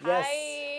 Yes,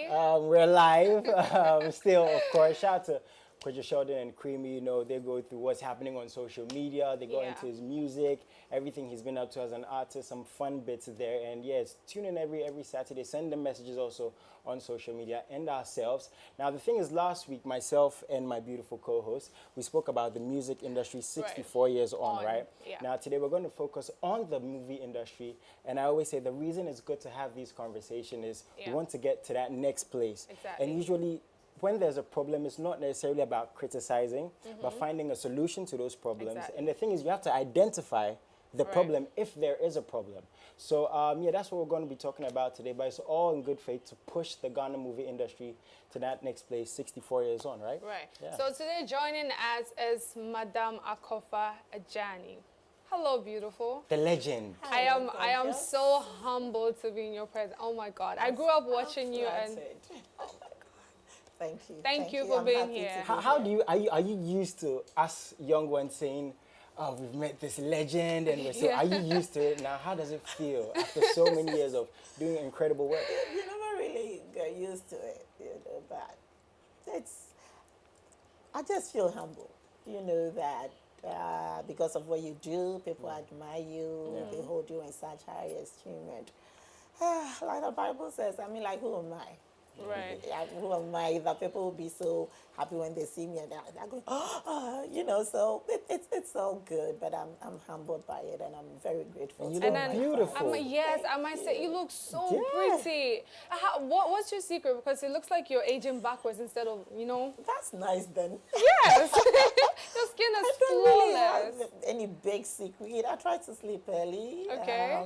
Hi. we're live. Still, of course, shout out to Kojo Sheldon and Creamy. You know, they go through what's happening on social media. They go Yeah. into his music, everything he's been up to as an artist, some fun bits there. And yes, tune in every Saturday. Send them messages also on social media and ourselves. Now, the thing is, last week, myself and my beautiful co-host, we spoke about the music industry 64 years on, right? Yeah. Now, today we're going to focus on the movie industry. And I always say the reason it's good to have these conversations is we Yeah. want to get to that next place. Exactly. And usually, when there's a problem, it's not necessarily about criticizing, but finding a solution to those problems. Exactly. And the thing is, you have to identify the Right. problem if there is a problem. So, yeah, that's what we're going to be talking about today. But it's all in good faith to push the Ghana movie industry to that next place 64 years on, right? Right. Yeah. So today joining us is Madam Akofa Ajani. Hello, beautiful. The legend. I am so humbled to be in your presence. Oh my God. I grew up watching you and Thank you. Thank you for I'm being happy to here. be How do you are you used to us young ones saying, "Oh, we've met this legend," and we're so Yeah. are you used to it now? How does it feel after so many years of doing incredible work? You never really get used to it, but I just feel humble, that because of what you do, people admire you, they hold you in such high esteem. And like the Bible says, I mean, like, who am I? Right. Who am I that people will be so happy when they see me and they're going, so it's all good, but I'm humbled by it and I'm very grateful. And you to look my beautiful. Yes, I Thank might say you look so Yeah. pretty. What's your secret? Because it looks like you're aging backwards instead of, That's nice then. Yes. Your skin is I don't really flawless. have any big secret. I try to sleep early. Okay.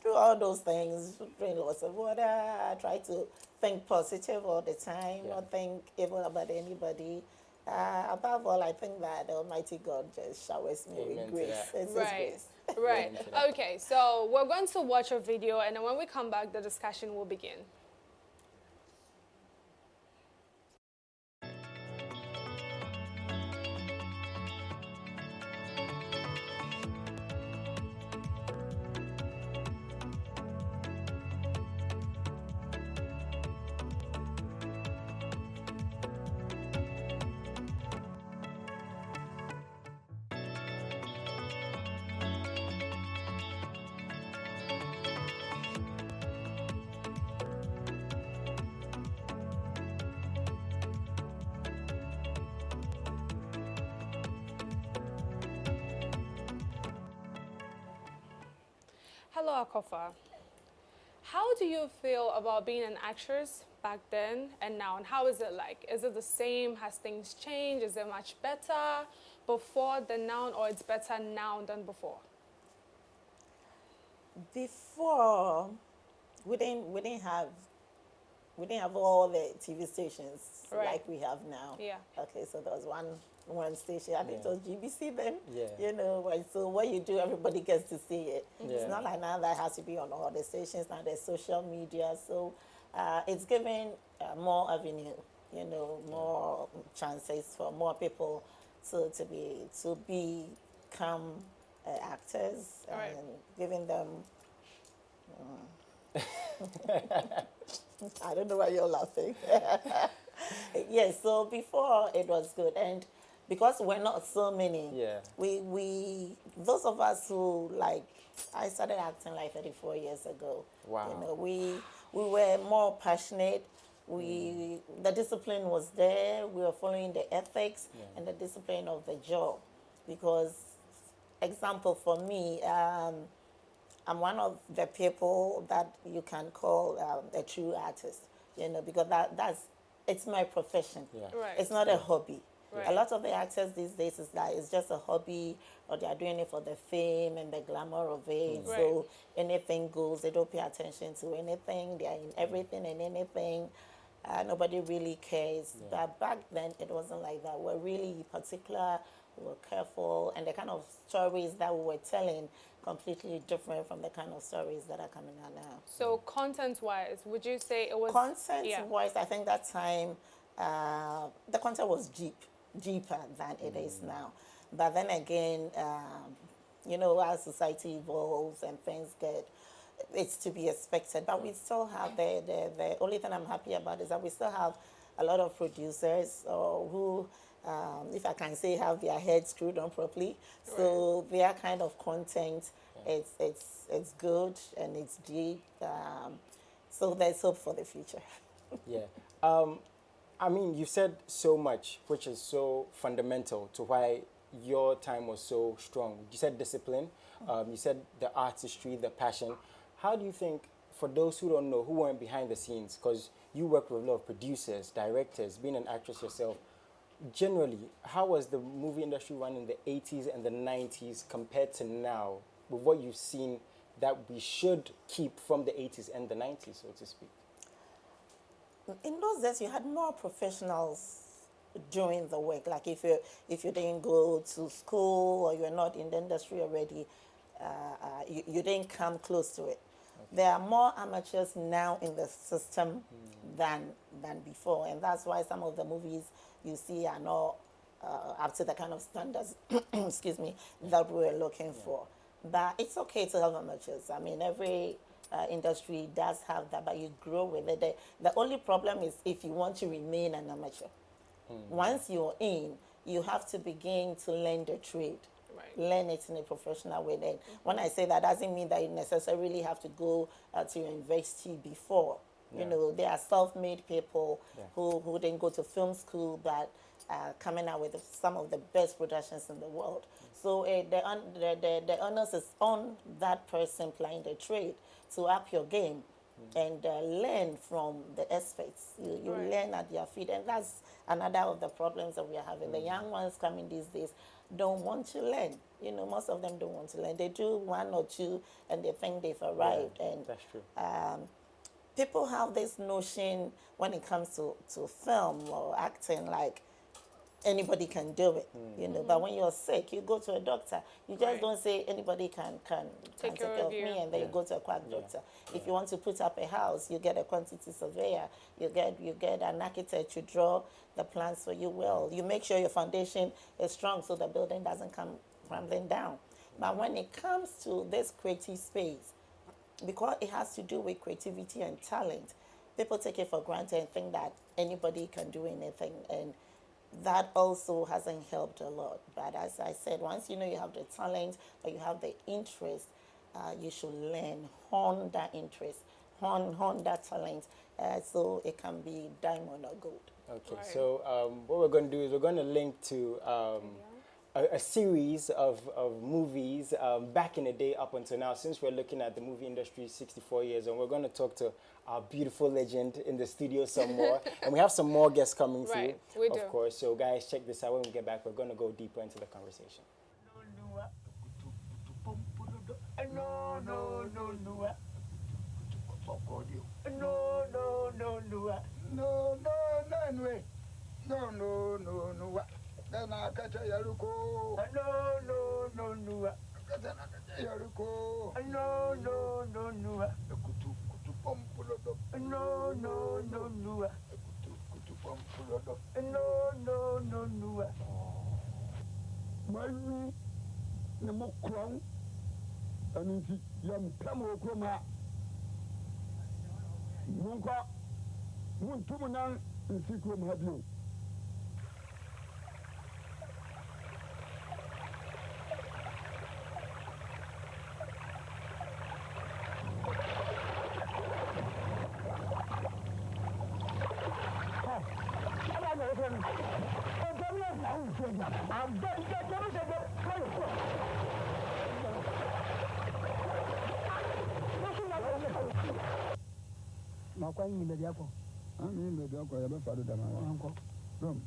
Do all those things, drink lots of water. I try to think positive all the time, Yeah. not think evil about anybody. Above all, I think that the Almighty God just showers me Amen with to grace. that. It's His Right. grace. Right. Amen to that. Okay, so we're going to watch a video and then when we come back, the discussion will begin. Hello, Akofa. How do you feel about being an actress back then and now? And how is it like? Is it the same? Has things changed? Is it much better before than now, or it's better now than before? Before, we didn't have all the TV stations Right. like we have now. Yeah. Okay, so there was one station. I think it Yeah. was GBC then. Yeah. And so what you do, everybody gets to see it. Yeah. It's not like now that has to be on all the stations. Now there's social media, so it's giving more avenue. More chances for more people to become actors Right. and giving them. I don't know why you're laughing. Yes, so before it was good, and because we're not so many, Yeah. we those of us who I started acting like 34 years ago. Wow. We were more passionate. The discipline was there. We were following the ethics and the discipline of the job, because example for me. I'm one of the people that you can call a true artist, because it's my profession. Yeah. Right. It's not a hobby. Right. A lot of the actors these days is that it's just a hobby, or they are doing it for the fame and the glamour of it. Right. So anything goes. They don't pay attention to anything. They are in everything and anything. Nobody really cares. But back then, it wasn't like that. We're really particular. We were careful, and the kind of stories that we were telling completely different from the kind of stories that are coming out now. So content-wise, would you say it was... Content-wise, I think that time the content was deeper than it is now. But then again, as society evolves and things get it's to be expected. But we still have the only thing I'm happy about is that we still have a lot of producers who, if I can say, have their heads screwed on properly. So their kind of content, it's good and it's deep. So there's hope for the future. Yeah. I mean, you said so much, which is so fundamental to why your time was so strong. You said discipline. You said the artistry, the passion. How do you think, for those who don't know, who weren't behind the scenes, because you work with a lot of producers, directors, being an actress yourself, generally, how was the movie industry run in the 80s and the 90s compared to now, with what you've seen that we should keep from the 80s and the 90s, so to speak? In those days, you had more professionals doing the work. Like if you didn't go to school or you're not in the industry already, you didn't come close to it. Okay. There are more amateurs now in the system than before, and that's why some of the movies you see are not up to the kind of standards, excuse me, that we were looking for. But it's okay to have amateurs. I mean, every industry does have that, but you grow with it. The only problem is if you want to remain an amateur. Once you're in, you have to begin to learn the trade. Right. Learn it in a professional way. Then, when I say that, doesn't mean that you necessarily have to go to university before. You know, there are self-made people who didn't go to film school, but coming out with some of the best productions in the world. So the onus is on that person playing the trade to up your game and learn from the experts. You learn at their feet, and that's another of the problems that we are having. The young ones coming these days don't want to learn. You know, most of them don't want to learn. They do one or two, and they think they've arrived. Yeah, and that's true. People have this notion when it comes to film or acting, like anybody can do it, you know. But when you're sick, you go to a doctor. You just don't say anybody can take care of me, and then you go to a quack doctor. If you want to put up a house, you get a quantity surveyor. You get an architect to draw the plans for you well. You make sure your foundation is strong so the building doesn't come crumbling down. But when it comes to this creative space, because it has to do with creativity and talent, people take it for granted and think that anybody can do anything, and that also hasn't helped a lot. But as I said, once you know you have the talent or you have the interest, you should learn, hone that interest, hone that talent, so it can be diamond or gold. Okay, so what we're going to do is we're going to link to a series of movies back in the day up until now, since we're looking at the movie industry 64 years, and we're going to talk to our beautiful legend in the studio some more. And we have some more guests coming through, of course. So guys, check this out. When we get back, we're going to go deeper into the conversation. Then I catch a Yaruko. No. Yaruko. No. No. Mine, the more crown, and if young Pamo Croma, Munka, Muntumanan, and Sikrum have you. Makwa yin be diako. Ami be diako ya be fadu da ma. Anko. Rom.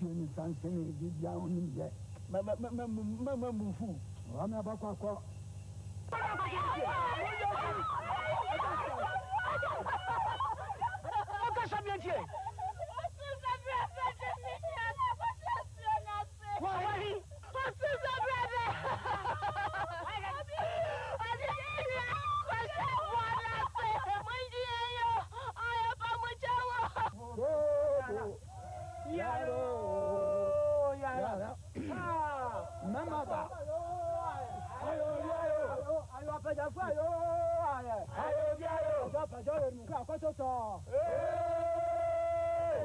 Ni sanse ni di dia oni je. Ma mbufu. Wa na ba kwa. Oka sabientie. Apeja fún ayo ayẹ. Ayo bí ayo. Ọjọ́ pẹ̀jọ́ yẹn mú kó àkótó sọ.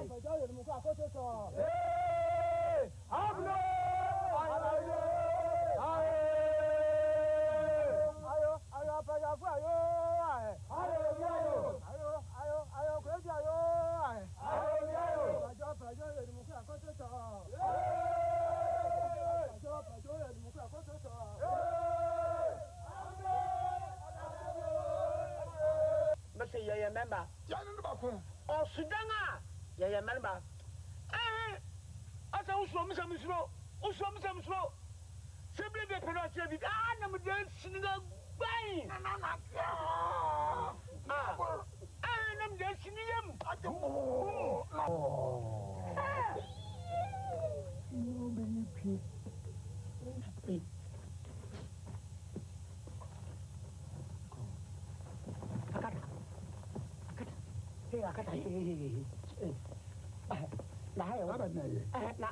Pẹ̀jọ́ yẹn mú kó àkótó sọ. Àbúrò. Ayo apeja fún ayo ayẹ. Ayo bí ayo. Ayo kúrẹ́jì ayo ayẹ. Ayo bí ayo. Ọjọ́ pẹ̀jọ́ yẹn mú kó àkótó sọ. Ọjọ́ pẹ̀jọ́ yẹn mú kó àkótó sọ. Mese yeye member. Yanu no bakun. O Sudan yeye member. Asa usro misro. Sebile be pelo chebi. Na me den siniga gbai. Na. Na me den siniyem. No be you. Akata. Na hayo. Aba na ye. Na.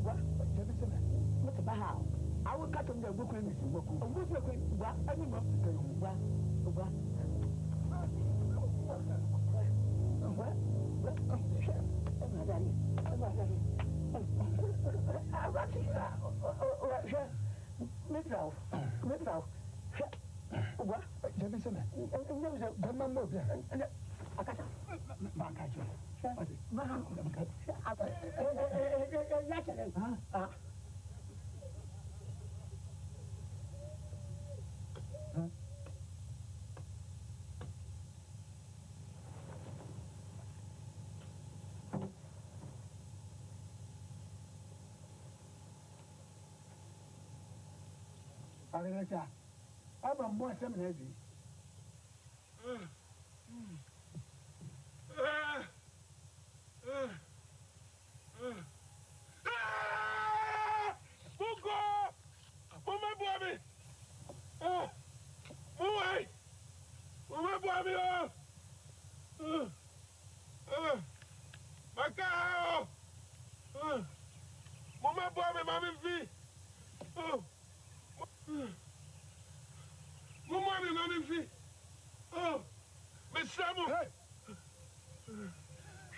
Wa. Jebe sema. Mete ba ha. Awu kato nda gboku ni si gboku. Obufu ekwe. Wa. Ani mo fita yu. Wa. Jebe sema. Dama mo bia. Akata. Ma ka jo. Aleka. Aba mo asem na bi.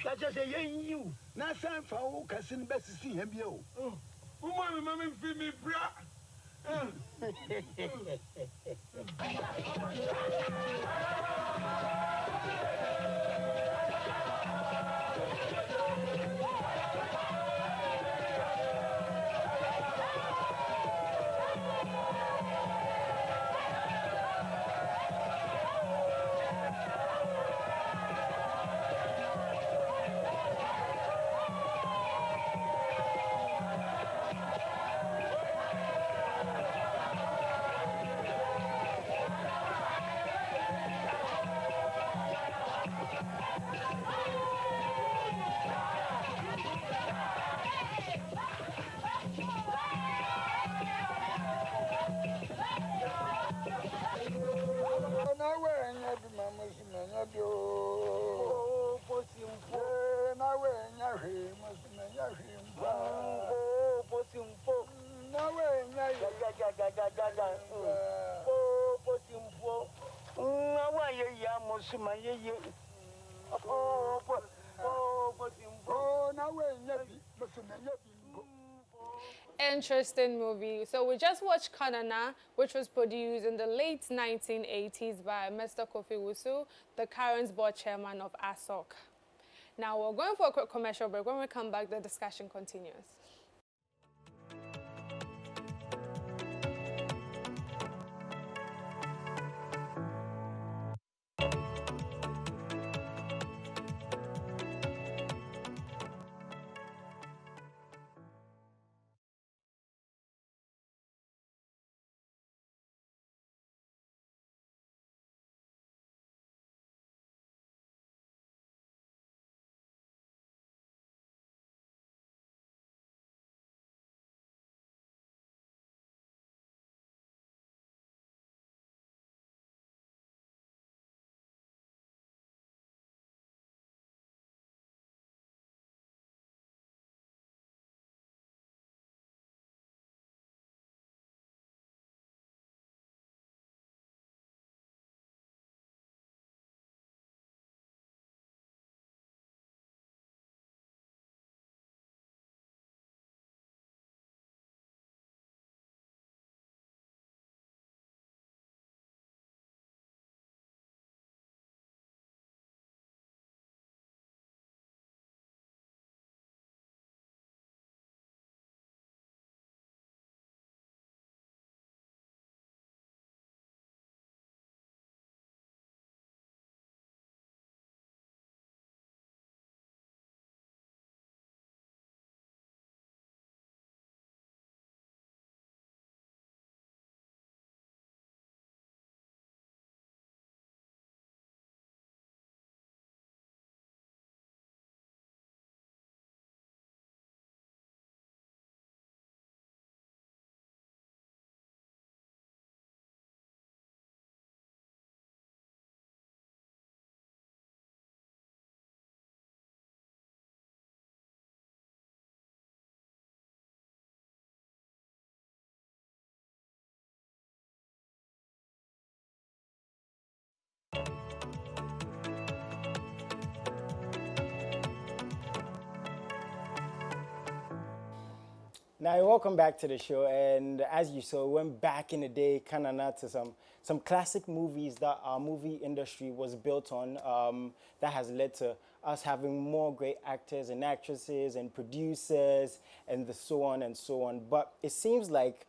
Shacha se yen yu. Na san fa wo kasin besisi yan bia o. Mami fi mi bra. Interesting movie. So we just watched Kanana, which was produced in the late 1980s by Mr. Kofi Wusu, the current board chairman of ASOC. Now we're going for a quick commercial break. When we come back, the discussion continues. Now, welcome back to the show. And as you saw, we went back in the day, kind of to some classic movies that our movie industry was built on. That has led to us having more great actors and actresses and producers and so on and so on. But it seems like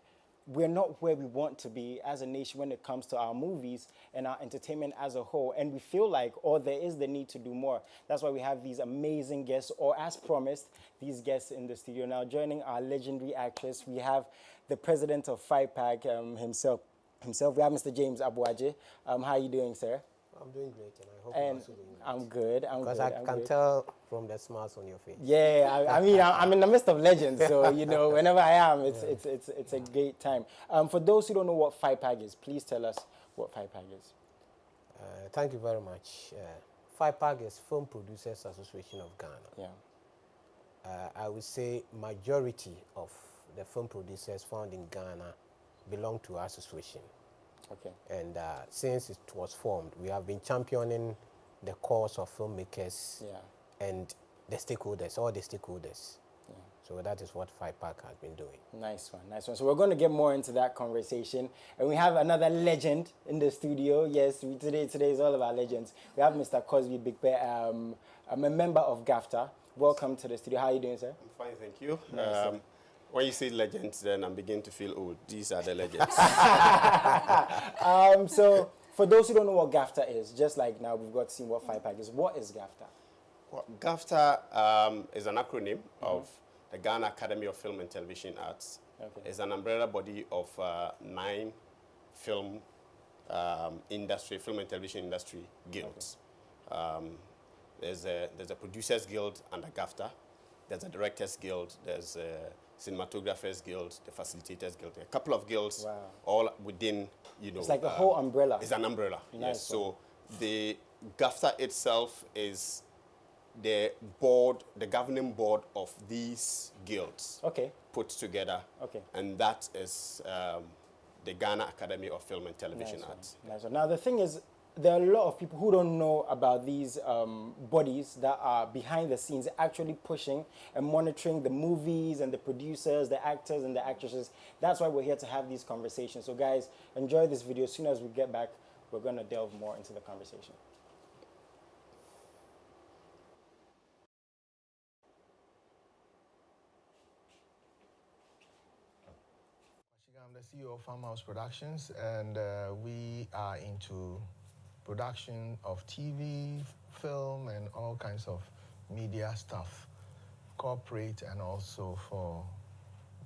we're not where we want to be as a nation when it comes to our movies and our entertainment as a whole. And we feel like, there is the need to do more. That's why we have these amazing guests, or as promised, these guests in the studio. Now, joining our legendary actress, we have the president of FIPAG himself. We have Mr. James Abuaji. How are you doing, sir? I'm doing great, and I hope you're also doing great. I'm good. Because I can tell from the smiles on your face. Yeah, I mean, I'm in the midst of legends, so whenever I am, it's a great time. For those who don't know what FIPAG is, please tell us what FIPAG is. Thank you very much. FIPAG is Film Producers Association of Ghana. Yeah. I would say majority of the film producers found in Ghana belong to our association. Okay. And since it was formed, we have been championing the cause of filmmakers and the stakeholders, all the stakeholders. Yeah. So that is what FIPAG has been doing. Nice one. So we're going to get more into that conversation. And we have another legend in the studio. Yes, today is all about legends. We have Mr. Cosby Bigbe, I'm a member of GAFTA. Welcome to the studio. How are you doing, sir? I'm fine, thank you. Nice, when you say legends, then I'm beginning to feel old. These are the legends. So, for those who don't know what GAFTA is, just like now we've got to see what FIPAG is, what is GAFTA? Well, GAFTA is an acronym of the Ghana Academy of Film and Television Arts. Okay. It's an umbrella body of 9 film and television industry guilds. Okay. There's a Producers Guild under GAFTA. There's a Directors Guild. There's a Cinematographers Guild, the Facilitators Guild. A couple of guilds, all within, It's like a whole umbrella. It's an umbrella, nice. Yes. So the GAFTA itself is the board, the governing board of these guilds. Okay. Put together. Okay. And that is the Ghana Academy of Film and Television Arts. Nice one. Now the thing is, there are a lot of people who don't know about these bodies that are behind the scenes actually pushing and monitoring the movies and the producers, the actors and the actresses. That's why we're here to have these conversations. So guys, enjoy this video. As soon as we get back, we're going to delve more into the conversation. I'm the CEO of Farmhouse Productions, and we are into production of TV, film, and all kinds of media stuff, corporate and also for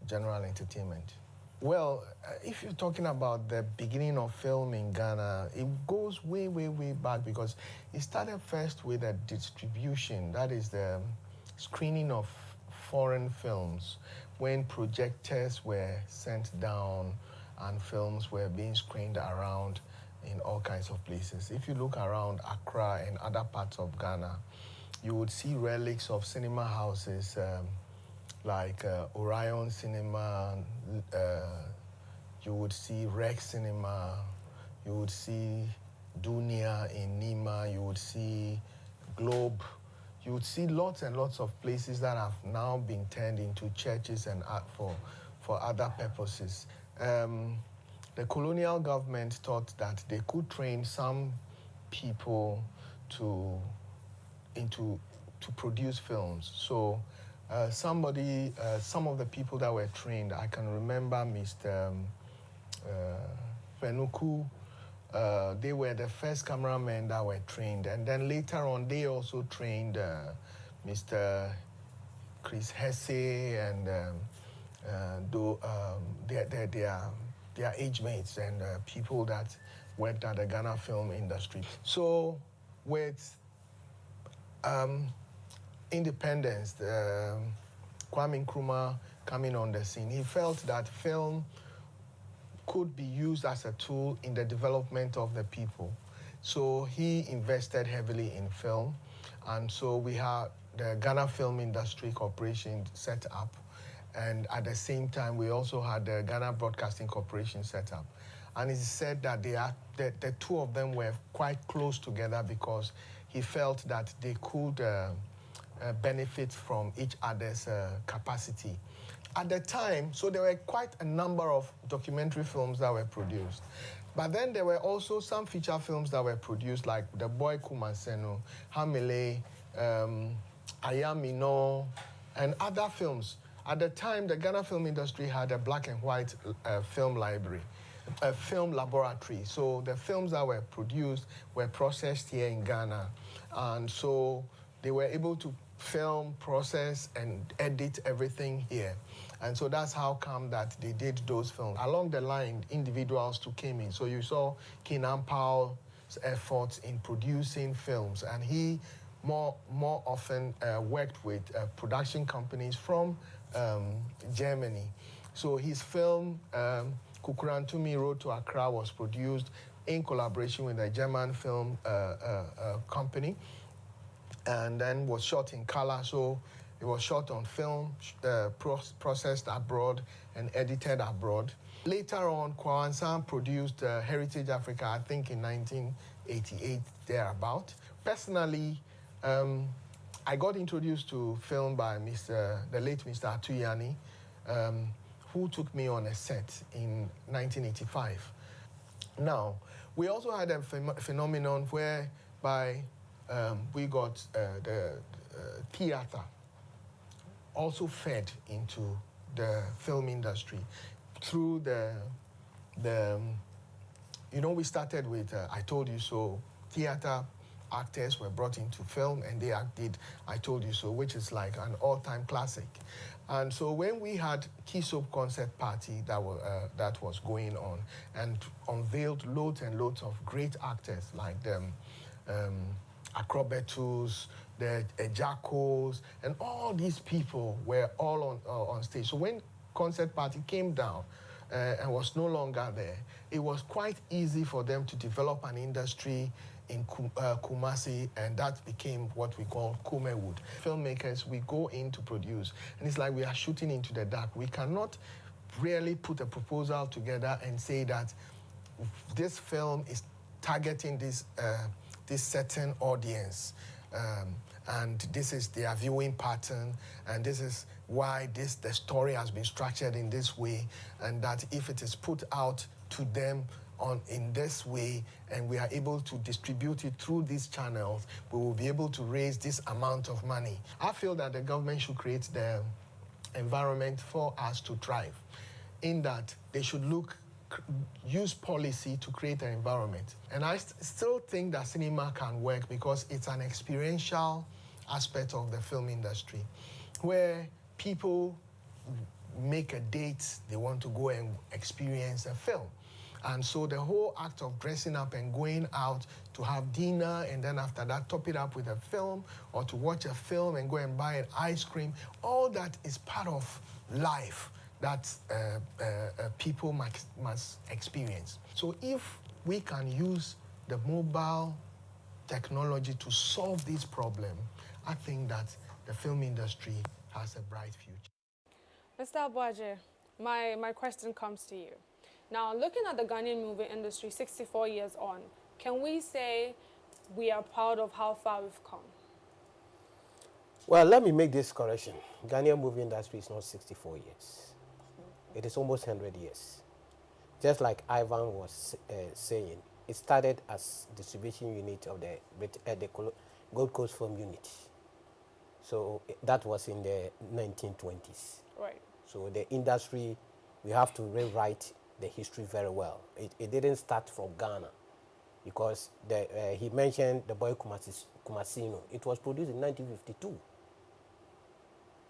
general entertainment. Well, if you're talking about the beginning of film in Ghana, it goes way, way, way back because it started first with a distribution, that is the screening of foreign films when projectors were sent down and films were being screened around in all kinds of places. If you look around Accra and other parts of Ghana, you would see relics of cinema houses like Orion Cinema, you would see Rex Cinema, you would see Dunia in Nima, you would see Globe, you would see lots and lots of places that have now been turned into churches and art for other purposes. The colonial government thought that they could train some people to produce films. So some of the people that were trained, I can remember Mr. Fenuku. They were the first cameramen that were trained. And then later on, they also trained Mr. Chris Hesse and their age mates and people that worked at the Ghana film industry. So with independence, Kwame Nkrumah coming on the scene, he felt that film could be used as a tool in the development of the people. So he invested heavily in film. And so we had the Ghana Film Industry Corporation set up. And at the same time, we also had the Ghana Broadcasting Corporation set up. And he said that the two of them were quite close together because he felt that they could benefit from each other's capacity. at the time, so there were quite a number of documentary films that were produced. But then there were also some feature films that were produced, like The Boy Kumaseno, Hamile, Ayamino, and other films. At the time, the Ghana film industry had a black and white film library, a film laboratory. So the films that were produced were processed here in Ghana. And so they were able to film, process, and edit everything here. And so that's how come that they did those films. Along the line, individuals too came in. So you saw Kenan Powell's efforts in producing films, and he more often worked with production companies from Germany. So his film, Kukurantumi Road to Accra, was produced in collaboration with a German film company, and then was shot in color. So it was shot on film, processed abroad, and edited abroad. Later on, Kwawansan produced Heritage Africa, I think in 1988, thereabout. Personally, I got introduced to film by the late Mr. Atuyani, who took me on a set in 1985. Now, we also had a phenomenon whereby we got the theater also fed into the film industry through we started with I Told You So. Theater actors were brought into film and they did I Told You So, which is like an all-time classic. And so when we had Key Soap concert party that was going on and unveiled loads and loads of great actors like them, Acrobatus, the Jackals, and all these people were all on stage. So when concert party came down and was no longer there, it was quite easy for them to develop an industry in Kumasi, and that became what we call Kumewood. Filmmakers, we go in to produce, and it's like we are shooting into the dark. We cannot really put a proposal together and say that this film is targeting this certain audience, and this is their viewing pattern, and this is why the story has been structured in this way, and that if it is put out to them in this way, and we are able to distribute it through these channels, we will be able to raise this amount of money. I feel that the government should create the environment for us to thrive, in that they should use policy to create an environment. And I still think that cinema can work because it's an experiential aspect of the film industry, where people make a date, they want to go and experience a film. And so the whole act of dressing up and going out to have dinner, and then after that top it up with a film, or to watch a film and go and buy an ice cream, all that is part of life that people must experience. So if we can use the mobile technology to solve this problem, I think that the film industry has a bright future. Mr. Abuaji, my question comes to you. Now, looking at the Ghanaian movie industry 64 years on, can we say we are proud of how far we've come? Well, let me make this correction. Ghanaian movie industry is not 64 years. It is almost 100 years. Just like Ivan was saying, it started as distribution unit of the Gold Coast Film Unit. So that was in the 1920s. Right. So the industry, we have to rewrite the history very well. It didn't start from Ghana, because he mentioned The Boy Kumasino. It was produced in 1952.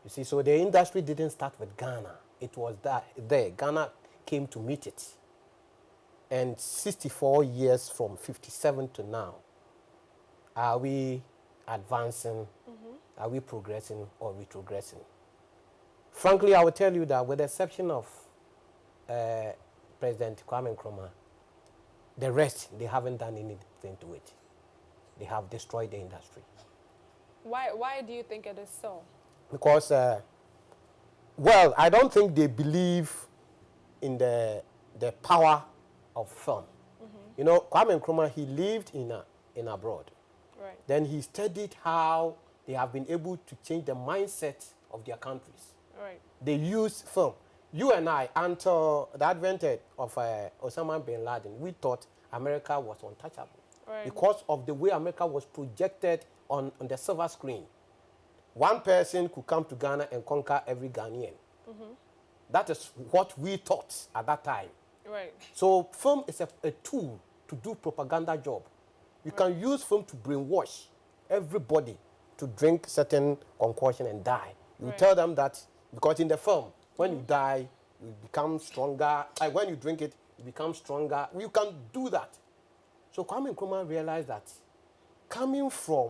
You see, so the industry didn't start with Ghana. It was there. Ghana came to meet it. And 64 years from 57 to now, are we advancing? Are we progressing or retrogressing? Frankly, I will tell you that with the exception of President Kwame Nkrumah, the rest, they haven't done anything to it. They have destroyed the industry. Why do you think it is so? Because, well, I don't think they believe in the power of film. You know, Kwame Nkrumah, he lived in abroad. Right. Then he studied how they have been able to change the mindset of their countries. Right. They use film. You and I, until the advent of Osama bin Laden, we thought America was untouchable. Right. Because of the way America was projected on the silver screen. One person could come to Ghana and conquer every Ghanaian. That is what we thought at that time. Right. So film is a tool to do propaganda job. You can use film to brainwash everybody to drink certain concoction and die. You tell them that, because in the film, when you die, you become stronger. When you drink it, you become stronger. You can do that. So Kwame Nkrumah realized that coming from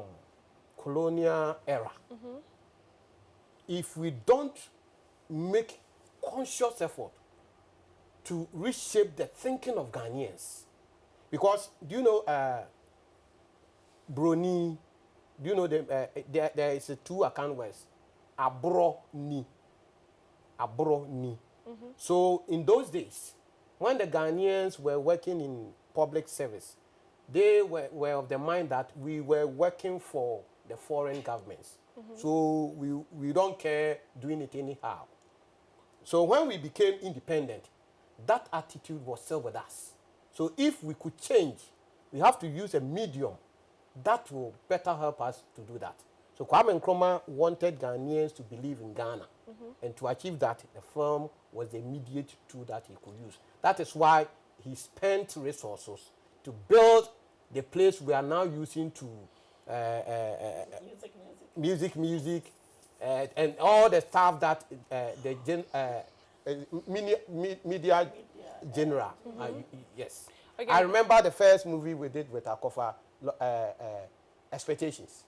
colonial era, if we don't make conscious effort to reshape the thinking of Ghanaians, because do you know Broni? Do you know there is two account words, abro ni. So in those days, when the Ghanaians were working in public service, they were of the mind that we were working for the foreign governments. So we don't care doing it anyhow. So when we became independent, that attitude was still with us. So if we could change, we have to use a medium that will better help us to do that. So Kwame Nkrumah wanted Ghanaians to believe in Ghana. And to achieve that, the film was the immediate tool that he could use. That is why he spent resources to build the place we are now using to music, and all the stuff that media genre. Yes. Okay. I remember the first movie we did with Akofa, Expectations.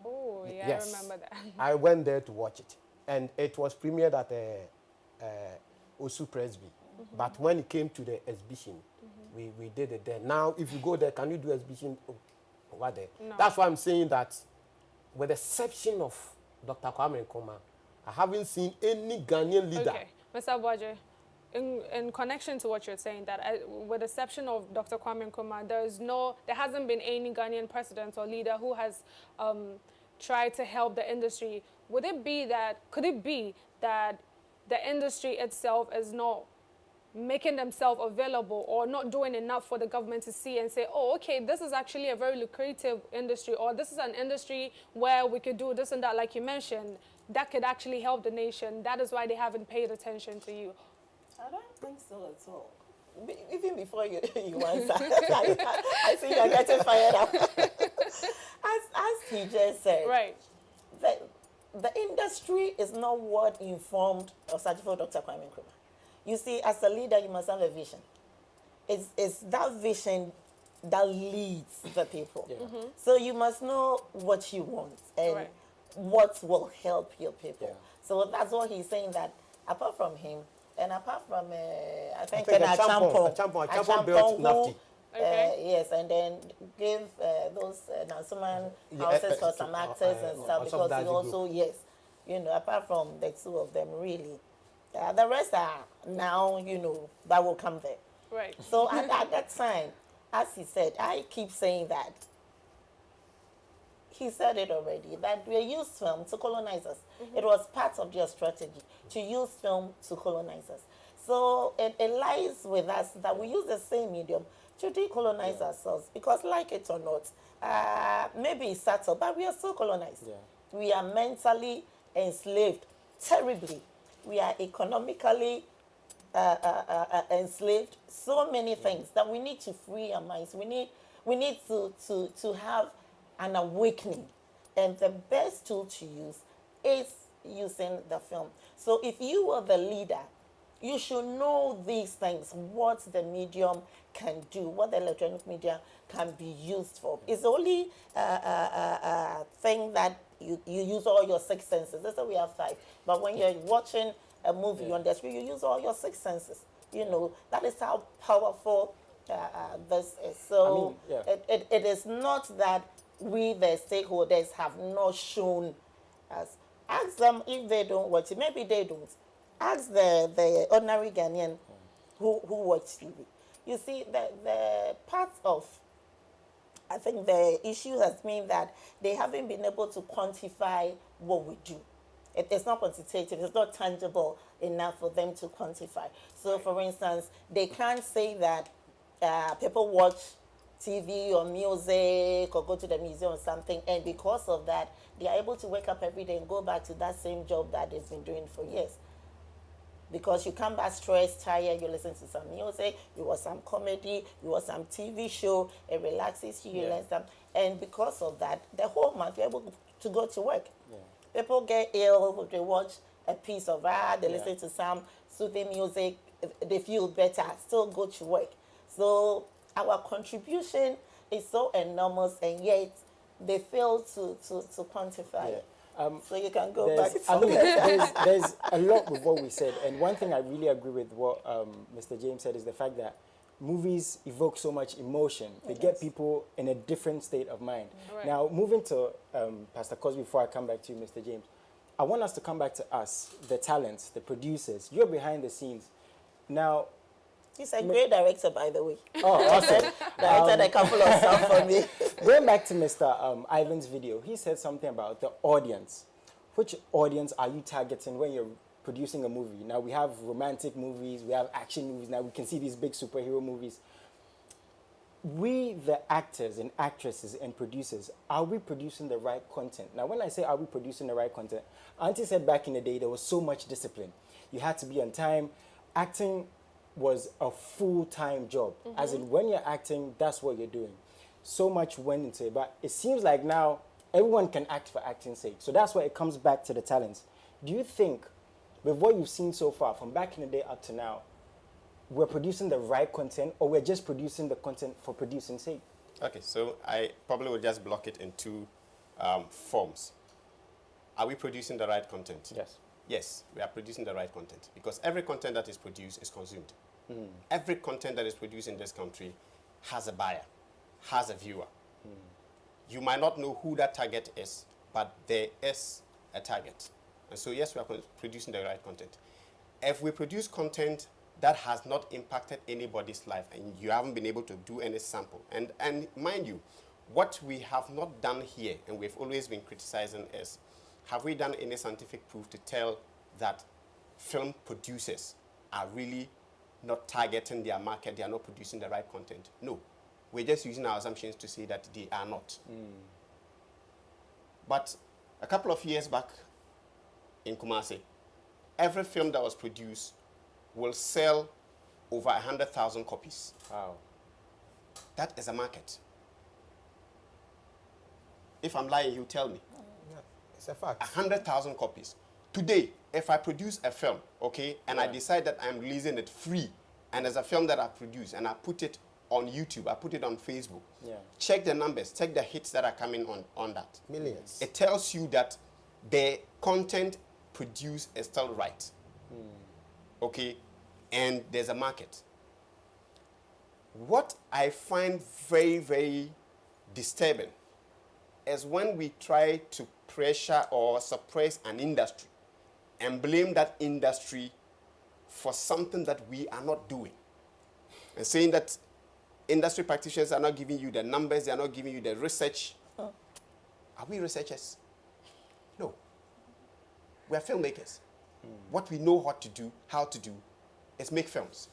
Oh, yeah, Yes. I remember that. I went there to watch it, and it was premiered at Osu Presby. But when it came to the exhibition, we did it there. Now, if you go there, can you do exhibition over there? No. That's why I'm saying that, with the exception of Dr. Kwame Nkrumah, I haven't seen any Ghanaian leader. Okay, Mr. Abuaji, in connection to what you're saying, that with the exception of Dr. Kwame Nkrumah, there hasn't been any Ghanaian president or leader who has tried to help the industry. Could it be that the industry itself is not making themselves available or not doing enough for the government to see and say, oh, okay, this is actually a very lucrative industry, or this is an industry where we could do this and that, like you mentioned, that could actually help the nation. That is why they haven't paid attention to you. I don't think so at all. Even before you answer, I think you're getting fired up. As he just said, Right. The industry is not what informed or certified Dr. Kwame Nkrumah. You see, as a leader, you must have a vision. It's that vision that leads the people. Yeah. So you must know what you want and what will help your people. Yeah. So that's what he's saying, that apart from him, and apart from, I think Champon built Nafti. Yes, and then give those Nansuman houses for some actors and stuff, because he also, yes, you know, apart from the two of them, really. The rest are now, you know, that will come there. Right. So at that time, as he said, I keep saying that. He said it already, that we use film to colonize us. It was part of their strategy to use film to colonize us. So it lies with us that we use the same medium to decolonize ourselves, because like it or not, maybe it's subtle, but we are still colonized. Yeah. We are mentally enslaved terribly. We are economically enslaved. So many things that we need to free our minds. We need to have an awakening, and the best tool to use is using the film. So if you are the leader, you should know these things, what the medium can do, what the electronic media can be used for. It's only a thing that you use all your six senses. That's why we have five. But when you're watching a movie on the screen, you use all your six senses. You know, that is how powerful this is. So it is not that we, the stakeholders, have not shown us. Ask them if they don't watch it. Maybe they don't. Ask the ordinary Ghanaian who watch TV. You see, the part of, I think the issue has been that they haven't been able to quantify what we do. It's not quantitative, it's not tangible enough for them to quantify. So, for instance, they can't say that people watch TV or music or go to the museum or something, and because of that, they are able to wake up every day and go back to that same job that they've been doing for years. Because you come back stressed, tired, you listen to some music, you watch some comedy, you watch some TV show, it relaxes you, you learn some. And because of that, the whole month you're able to go to work. People get ill, they watch a piece of art, they listen to some soothing music, they feel better, still go to work. So our contribution is so enormous, and yet they fail to quantify it. So you can go back. I mean, there's a lot with what we said, and one thing I really agree with what Mr. James said is the fact that movies evoke so much emotion. They get people in a different state of mind. Right. Now, moving to Pastor Cosby, before I come back to you, Mr. James, I want us to come back to us, the talents, the producers. You're behind the scenes. Now, he's a great director, by the way. oh, awesome. Directed a couple of stuff for me. Going back to Mr. Ivan's video, he said something about the audience. Which audience are you targeting when you're producing a movie? Now, we have romantic movies, we have action movies. Now, we can see these big superhero movies. We, the actors and actresses and producers, are we producing the right content? Now, when I say are we producing the right content, Auntie said back in the day, there was so much discipline. You had to be on time. Acting was a full-time job. As in, when you're acting, that's what you're doing. So much went into it. But it seems like now everyone can act for acting's sake. So that's why it comes back to the talents. Do you think, with what you've seen so far, from back in the day up to now, we're producing the right content, or we're just producing the content for producing's sake? Okay, so I probably will just block it in two forms. Are we producing the right content? Yes. Yes, we are producing the right content, because every content that is produced is consumed. Every content that is produced in this country has a buyer, has a viewer. You might not know who that target is, but there is a target. And so, yes, we are producing the right content. If we produce content that has not impacted anybody's life and you haven't been able to do any sample, and mind you, what we have not done here, and we've always been criticizing, is have we done any scientific proof to tell that film producers are really not targeting their market, they are not producing the right content? No. We're just using our assumptions to say that they are not. But a couple of years back in Kumasi, every film that was produced will sell over 100,000 copies. Wow. That is a market. If I'm lying, you tell me. Yeah, it's a fact. 100,000 copies. Today, if I produce a film, okay, and I decide that I'm releasing it free, and there's a film that I produce, and I put it on YouTube, I put it on Facebook, check the numbers, check the hits that are coming on that. Millions. It tells you that the content produced is still right. Okay, and there's a market. What I find very, very disturbing is when we try to pressure or suppress an industry and blame that industry for something that we are not doing. And saying that industry practitioners are not giving you the numbers, they are not giving you the research. Are we researchers? No. We are filmmakers. What we know what to do, how to do, is make films.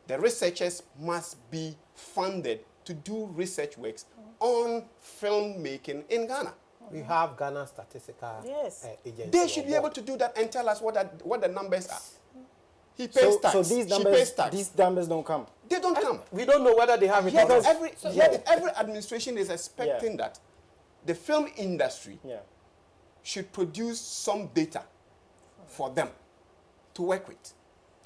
The researchers must be funded to do research works on filmmaking in Ghana. We have Ghana Statistical Agency. They should be able to do that and tell us what the numbers are. He pays tax. So these numbers don't come. They don't come. We don't know whether they have it. Yet every administration is expecting that the film industry should produce some data for them to work with.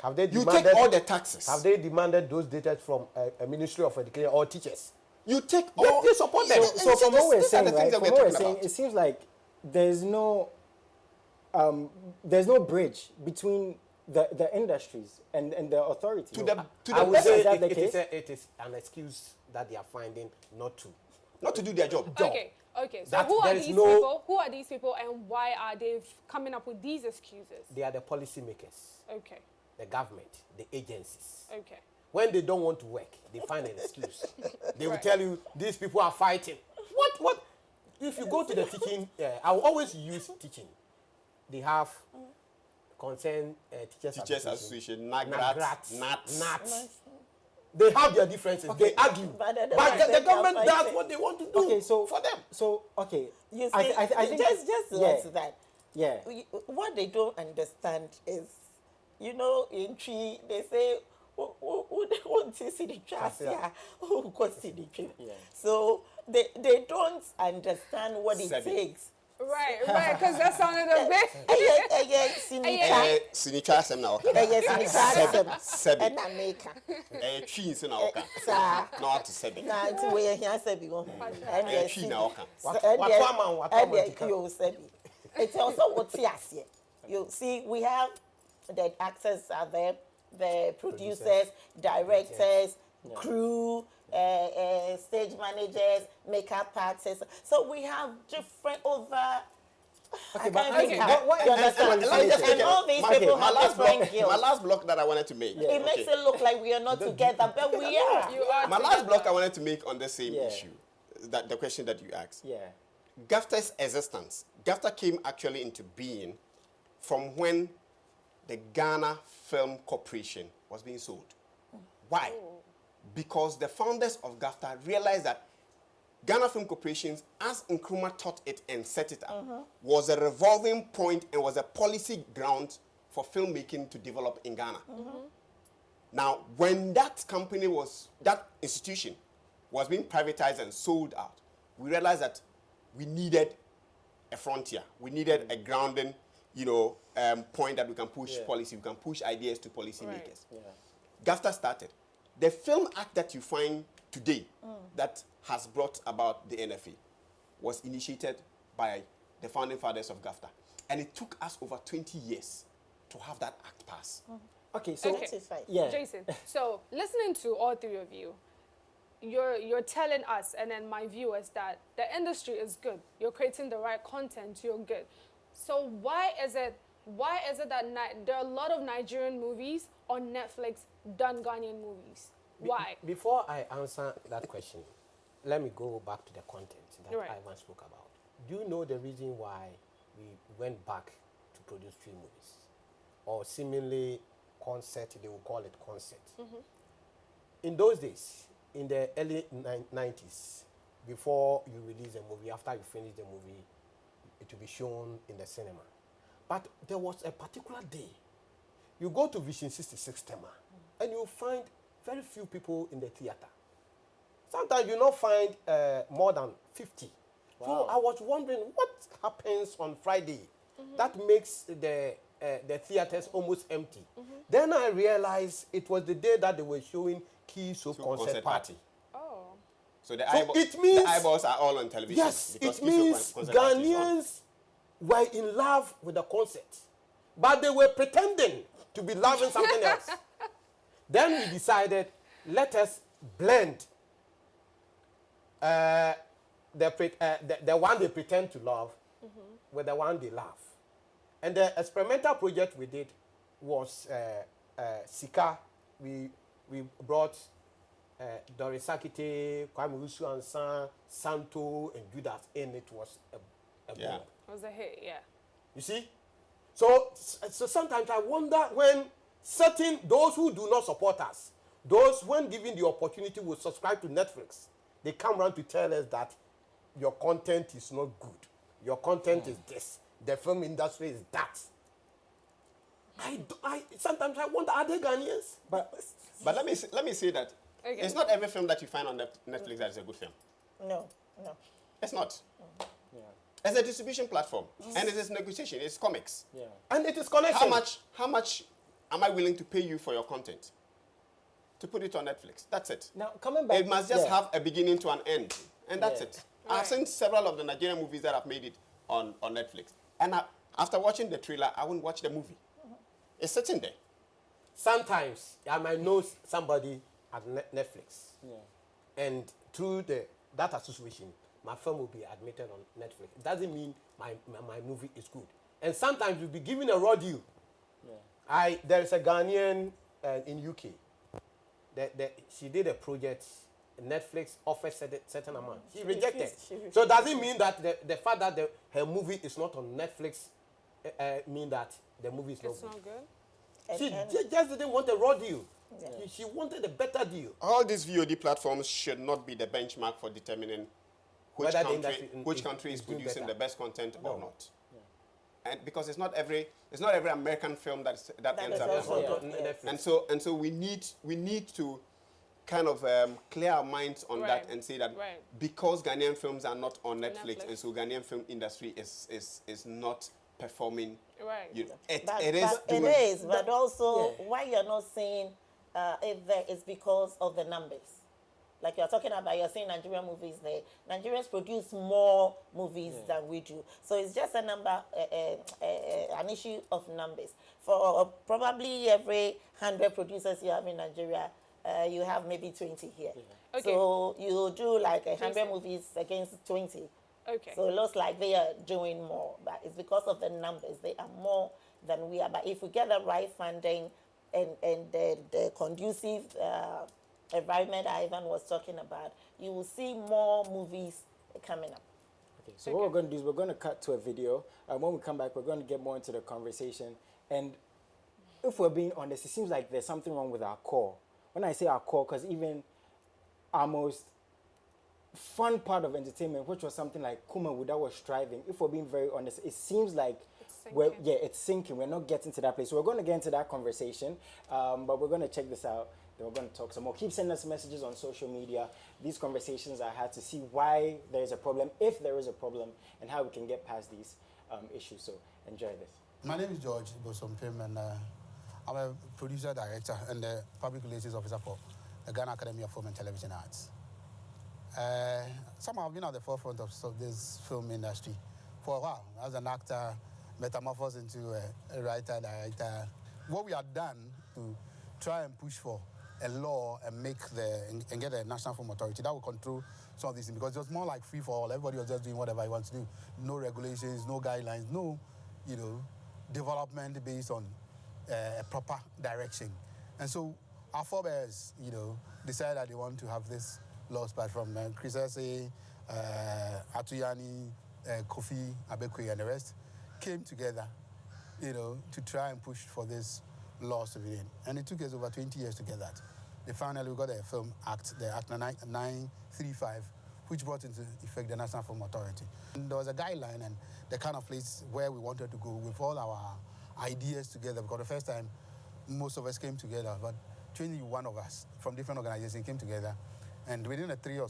Have they you take all the taxes. Have they demanded those data from a Ministry of Education or teachers? You take all. They support them. So from what we're saying, it seems like there's no bridge between the industries and the authorities. I would say it is an excuse that they are finding not to do their job. Okay. So who are these people? Who are these people, and why are they coming up with these excuses? They are the policymakers. Okay. The government, the agencies. Okay. When they don't want to work, they find an excuse. They will tell you, these people are fighting. What? If you go to the teaching, I will always use teaching. they have concerned Teachers Association, NAGRAT, NAT. They have their differences. They argue, but the government does what they want to do. Okay, so for them. So okay, You see, I think just yeah. answer that. Yeah. What they don't understand is, you know, in tree they say, "Who want to see the trust? Yeah, who can see the tree?" So they don't understand what it takes. Right, because that sounded a bit. Sinica sem na oka. And I make her. Cheese na oka. Not to sebi. Now it's where he has sebi one. And Cheese na oka. You sebi. It's also what's here. You see, we have the actors are there, the producers, directors, crew, stage managers, makeup artists. So we have different over. Okay, and all these people have different skills. My last block that I wanted to make. It makes it look like we are not together, but we are. My last block I wanted to make on the same issue, that the question that you asked. Yeah. GAFTA's existence. GAFTA came actually into being from when the Ghana Film Corporation was being sold. Why? Because the founders of GAFTA realized that Ghana Film Corporation, as Nkrumah taught it and set it up, was a revolving point and was a policy ground for filmmaking to develop in Ghana. Now, when that institution was being privatized and sold out, we realized that we needed a frontier. We needed a grounding, point that we can push policy, we can push ideas to policymakers. GAFTA started. The Film Act that you find today that has brought about the NFA was initiated by the founding fathers of GAFTA. And it took us over 20 years to have that act pass. Okay, so yeah. Jason, so listening to all three of you, you're telling us and then my viewers that the industry is good. You're creating the right content, you're good. So why is it that there are a lot of Nigerian movies on Netflix done Ghanaian movies? Why? Before I answer that question, let me go back to the content that Ivan spoke about. Do you know the reason why we went back to produce 3 movies? Or seemingly concert, they will call it concert. In those days, in the early 90s, before you release a movie, after you finish the movie, it will be shown in the cinema. But there was a particular day. You go to Vision 66 Tema, and you find very few people in the theater. Sometimes you not find more than 50. Wow. So I was wondering what happens on Friday that makes the theaters almost empty. Then I realized it was the day that they were showing Key Soap concert party. Oh. So the eyeballs are all on television. Yes, it means Ghanaians were in love with the concert, but they were pretending to be loving something else. Then we decided, let us blend the one they pretend to love with the one they love. And the experimental project we did was Sika. We brought Doris Sakite, Kwame Usu-Ansan, Santo, and Judas in. It was a bomb. It was a hit, yeah. You see? So sometimes I wonder when those who do not support us, those when given the opportunity will subscribe to Netflix, they come around to tell us that your content is not good. Your content is this. The film industry is that. Sometimes I wonder, are they Ghanaians? But let me say that it's not every film that you find on Netflix that is a good film. No. It's not. It's a distribution platform, and it is negotiation. It's comics. Yeah. And it is connection. How much am I willing to pay you for your content? To put it on Netflix. That's it. Now coming back, it must just have a beginning to an end, and that's it. Right. I've seen several of the Nigerian movies that have made it on Netflix, and after watching the trailer, I wouldn't watch the movie. It's sitting there. Sometimes I might know somebody at Netflix, and through that association, my film will be admitted on Netflix. It doesn't mean my movie is good. And sometimes you'll be given a raw deal. There is a Ghanaian in UK. She did a project. Netflix offered a certain amount. She rejected. So does it mean that the fact that her movie is not on Netflix mean that the movie is It's not not good. good. She just didn't want a raw deal. Yeah. She wanted a better deal. All these VOD platforms should not be the benchmark for determining which country is producing the best content or not. And because it's not every American film that ends up on Netflix. And so we need to kind of clear our minds on that and say that because Ghanaian films are not on Netflix, and so Ghanaian film industry is not performing. Right. It is, but also why you're not seeing it there is because of the numbers. Like you're talking about, you're saying Nigerian movies there. Nigerians produce more movies than we do. So it's just an issue of numbers. For probably every 100 producers you have in Nigeria, you have maybe 20 here. Yeah. Okay. So you do like 100 movies against 20. Okay. So it looks like they are doing more, but it's because of the numbers. They are more than we are. But if we get the right funding and the conducive environment Ivan was talking about, you will see more movies coming up. Okay, so what we're going to do is we're going to cut to a video. When we come back, we're going to get more into the conversation. And if we're being honest, it seems like there's something wrong with our core. When I say our core, because even our most fun part of entertainment, which was something like Kumawu that was striving, if we're being very honest, it seems like it's sinking. We're not getting to that place. So we're going to get into that conversation, but we're going to check this out. Then we're going to talk some more. Keep sending us messages on social media. These conversations I had to see why there is a problem, if there is a problem, and how we can get past these issues. So enjoy this. My name is George Bosompim, and I'm a producer, director, and the public relations officer for the Ghana Academy of Film and Television Arts. Somehow I've been at the forefront of this film industry for a while. As an actor, metamorphosed into a writer, director. What we have done to try and push for a law and and get a national film authority that will control some of these things, because it was more like free for all. Everybody was just doing whatever he wants to do. No regulations, no guidelines, no, development based on a proper direction. And so our forebears, decided that they want to have this laws passed from Chris Ese, Atuyani, Kofi, Abekwe, and the rest came together, to try and push for this laws to be in. And it took us over 20 years to get that. They finally got a Film Act, the Act 935, which brought into effect the National Film Authority. And there was a guideline and the kind of place where we wanted to go with all our ideas together, because the first time most of us came together, but 21 of us from different organizations came together, and within 3 or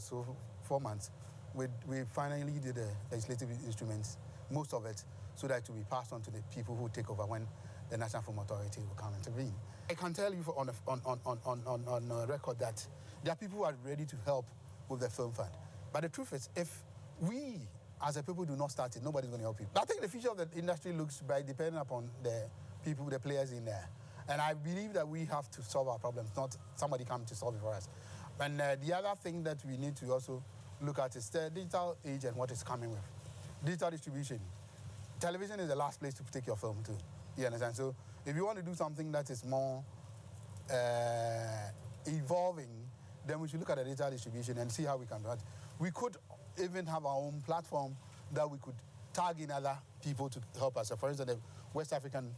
4 months, we finally did the legislative instruments, most of it, so that it will be passed on to the people who take over when the National Film Authority will come and intervene. I can tell you on record that there are people who are ready to help with the film fund. But the truth is, if we as a people do not start it, nobody's going to help you. But I think the future of the industry looks bright depending upon the people, the players in there. And I believe that we have to solve our problems, not somebody come to solve it for us. And the other thing that we need to also look at is the digital age and what is coming with. Digital distribution. Television is the last place to take your film to. You understand? So if you want to do something that is more evolving, then we should look at the digital distribution and see how we can do it. We could even have our own platform that we could tag in other people to help us. So for instance, our West African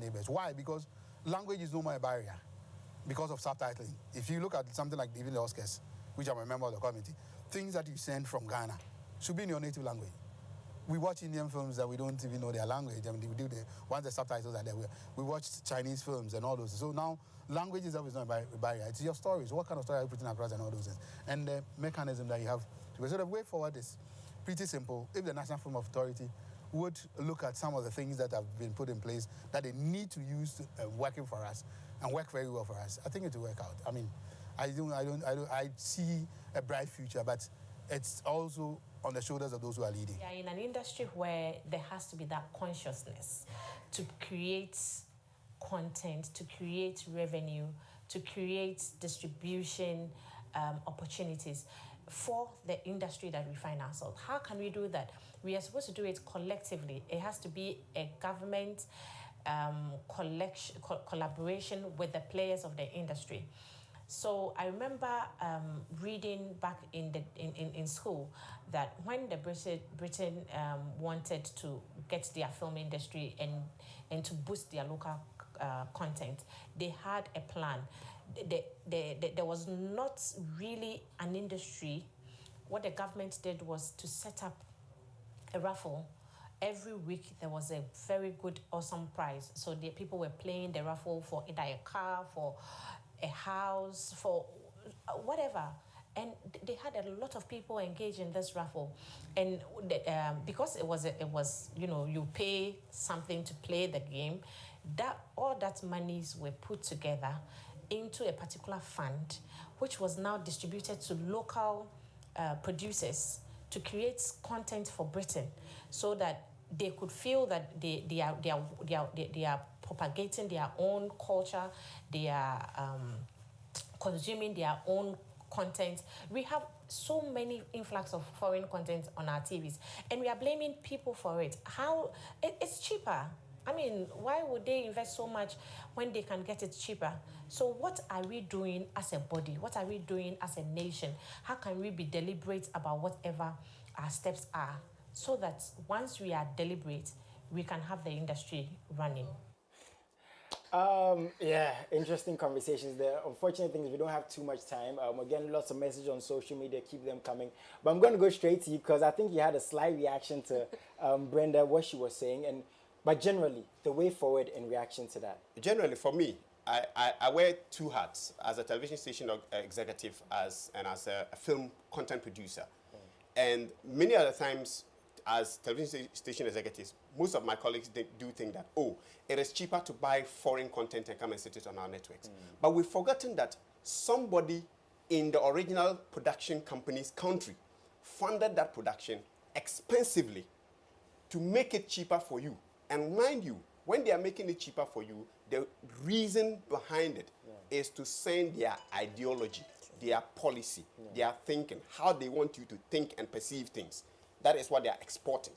neighbors. Why? Because language is no more a barrier because of subtitling. If you look at something like even the Oscars, which I'm a member of the committee, things that you send from Ghana should be in your native language. We watch Indian films that we don't even know their language. I mean, once the subtitles are there, we watch Chinese films and all those. So now, language itself is not a barrier. It's your stories. What kind of story are you putting across and all those things? And the mechanism that you have to go. So the way forward is pretty simple. If the National Film Authority would look at some of the things that have been put in place that they need to use working for us and work very well for us, I think it will work out. I mean, I see a bright future, but it's also on the shoulders of those who are leading. Yeah, in an industry where there has to be that consciousness to create content, to create revenue, to create distribution opportunities for the industry that we find ourselves. How can we do that? We are supposed to do it collectively. It has to be a government collaboration with the players of the industry. So I remember reading back in school that when the Britain wanted to get their film industry and to boost their local content, they had a plan. There was not really an industry. What the government did was to set up a raffle. Every week there was a very good, awesome prize. So the people were playing the raffle for either a car, for a house, for whatever. And they had a lot of people engaged in this raffle. And because it was you pay something to play the game, that all that monies were put together into a particular fund, which was now distributed to local producers to create content for Britain, so that they could feel that they are propagating their own culture, they are consuming their own content. We have so many influx of foreign content on our TVs, and we are blaming people for it. How it's cheaper. I mean, why would they invest so much when they can get it cheaper? So what are we doing as a body? What are we doing as a nation? How can we be deliberate about whatever our steps are, so that once we are deliberate, we can have the industry running? Yeah, interesting conversations there. Unfortunate thing is we don't have too much time. We're getting lots of messages on social media. Keep them coming. But I'm going to go straight to you because I think you had a slight reaction to Brenda, what she was saying. But generally, the way forward in reaction to that. Generally, for me, I wear two hats as a television station executive and as a film content producer. And many other times, as television station executives, most of my colleagues do think that, it is cheaper to buy foreign content and come and sit it on our networks. But we've forgotten that somebody in the original production company's country funded that production expensively to make it cheaper for you. And mind you, when they are making it cheaper for you, the reason behind it is to send their ideology, their policy, their thinking, how they want you to think and perceive things. That is what they are exporting.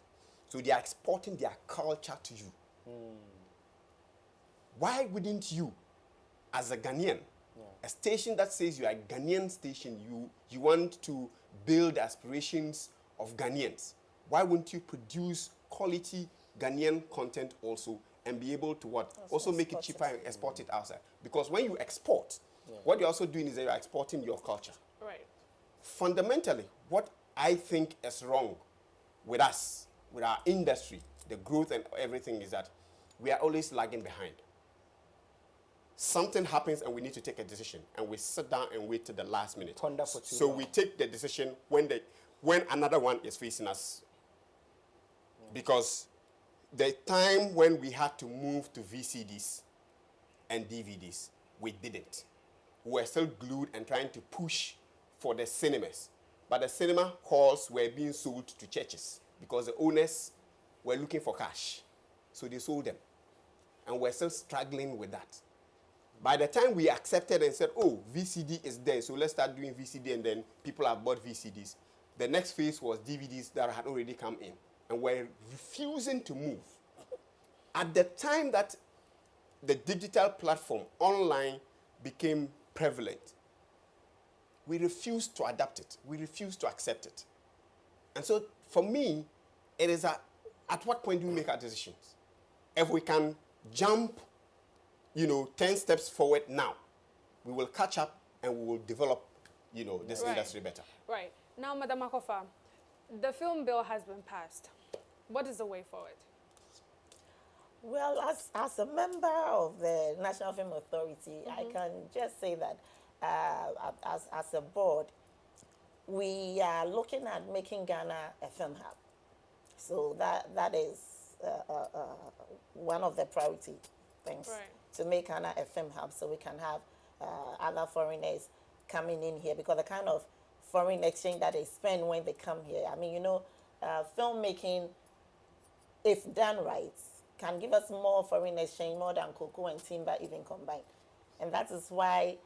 So they are exporting their culture to you. Why wouldn't you, as a Ghanaian, a station that says you are a Ghanaian station, you want to build aspirations of Ghanaians, why wouldn't you produce quality Ghanaian content also and be able to what? Also make it cheaper and export it outside? Because when you export, what you're also doing is that you're exporting your culture. Right. Fundamentally, what I think is wrong with us, with our industry, the growth and everything, is that we are always lagging behind. Something happens and we need to take a decision, and we sit down and wait till the last minute. So we take the decision when another one is facing us. Because the time when we had to move to VCDs and DVDs, we didn't. We were still glued and trying to push for the cinemas. But the cinema halls were being sold to churches because the owners were looking for cash. So they sold them. And we're still struggling with that. By the time we accepted and said, VCD is there, so let's start doing VCD, and then people have bought VCDs, the next phase was DVDs that had already come in. And we're refusing to move. At the time that the digital platform online became prevalent, we refused to adapt it. We refused to accept it. And so for me, it is at what point do we make our decisions? If we can jump, 10 steps forward now, we will catch up and we will develop, this industry better. Right. Now, Madam Akofa, the film bill has been passed. What is the way forward? Well, as a member of the National Film Authority, I can just say that as a board, we are looking at making Ghana a film hub. So that is one of the priority things, to make Ghana a film hub, so we can have other foreigners coming in here, because the kind of foreign exchange that they spend when they come here, I mean, filmmaking, if done right, can give us more foreign exchange, more than cocoa and timber even combined. And that is why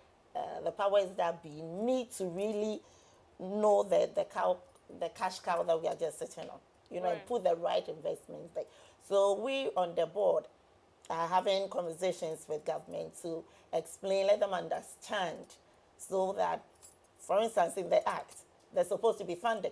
the powers that be need to really know the cash cow that we are just sitting on, and put the right investments there. So we on the board are having conversations with government to explain, let them understand, so that, for instance, in the act, there's supposed to be funding,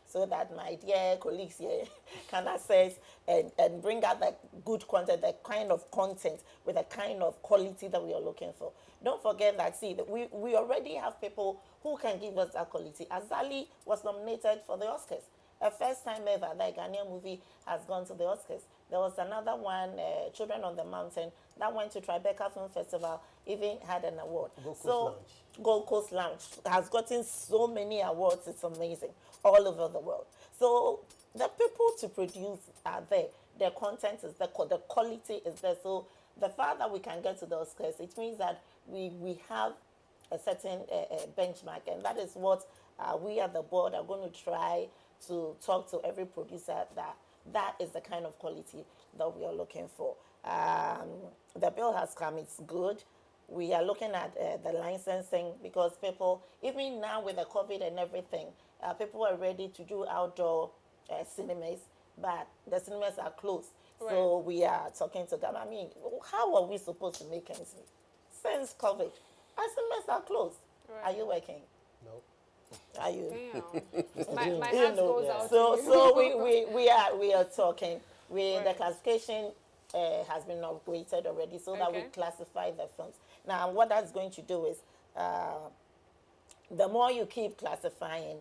so that my dear colleagues here can access and bring out that good content, the kind of content with the kind of quality that we are looking for. Don't forget that, see, that we already have people who can give us that quality. Azali was nominated for the Oscars. A first time ever that a Ghanaian movie has gone to the Oscars. There was another one, Children on the Mountain, that went to Tribeca Film Festival, even had an award. Gold Coast Lounge has gotten so many awards, it's amazing, all over the world. So the people to produce are there. Their content is there, the quality is there. So the farther we can get to the Oscars, it means that we have a certain benchmark, and that is what we at the board are going to try to talk to every producer that is the kind of quality that we are looking for. The bill has come, it's good. We are looking at the licensing, because people, even now with the COVID and everything, people are ready to do outdoor cinemas, but the cinemas are closed. Right. So we are talking to them. I mean, how are we supposed to make ends meet? Since COVID, our cinemas are closed. Right. Are you working? No. Are you? Damn. my hands goes out. So we are talking. Right. The classification has been upgraded already, so that we classify the films. Now, what that's going to do is, the more you keep classifying,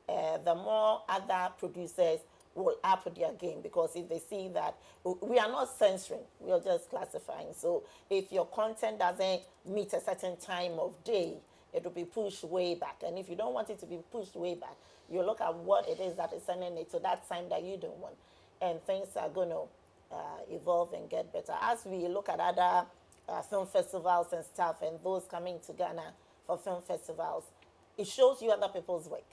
the more other producers will up their game, because if they see that we are not censoring, we are just classifying. So if your content doesn't meet a certain time of day, it will be pushed way back. And if you don't want it to be pushed way back, you look at what it is that is sending it to that time that you don't want. And things are going to evolve and get better. As we look at other film festivals and stuff, and those coming to Ghana for film festivals, it shows you other people's work.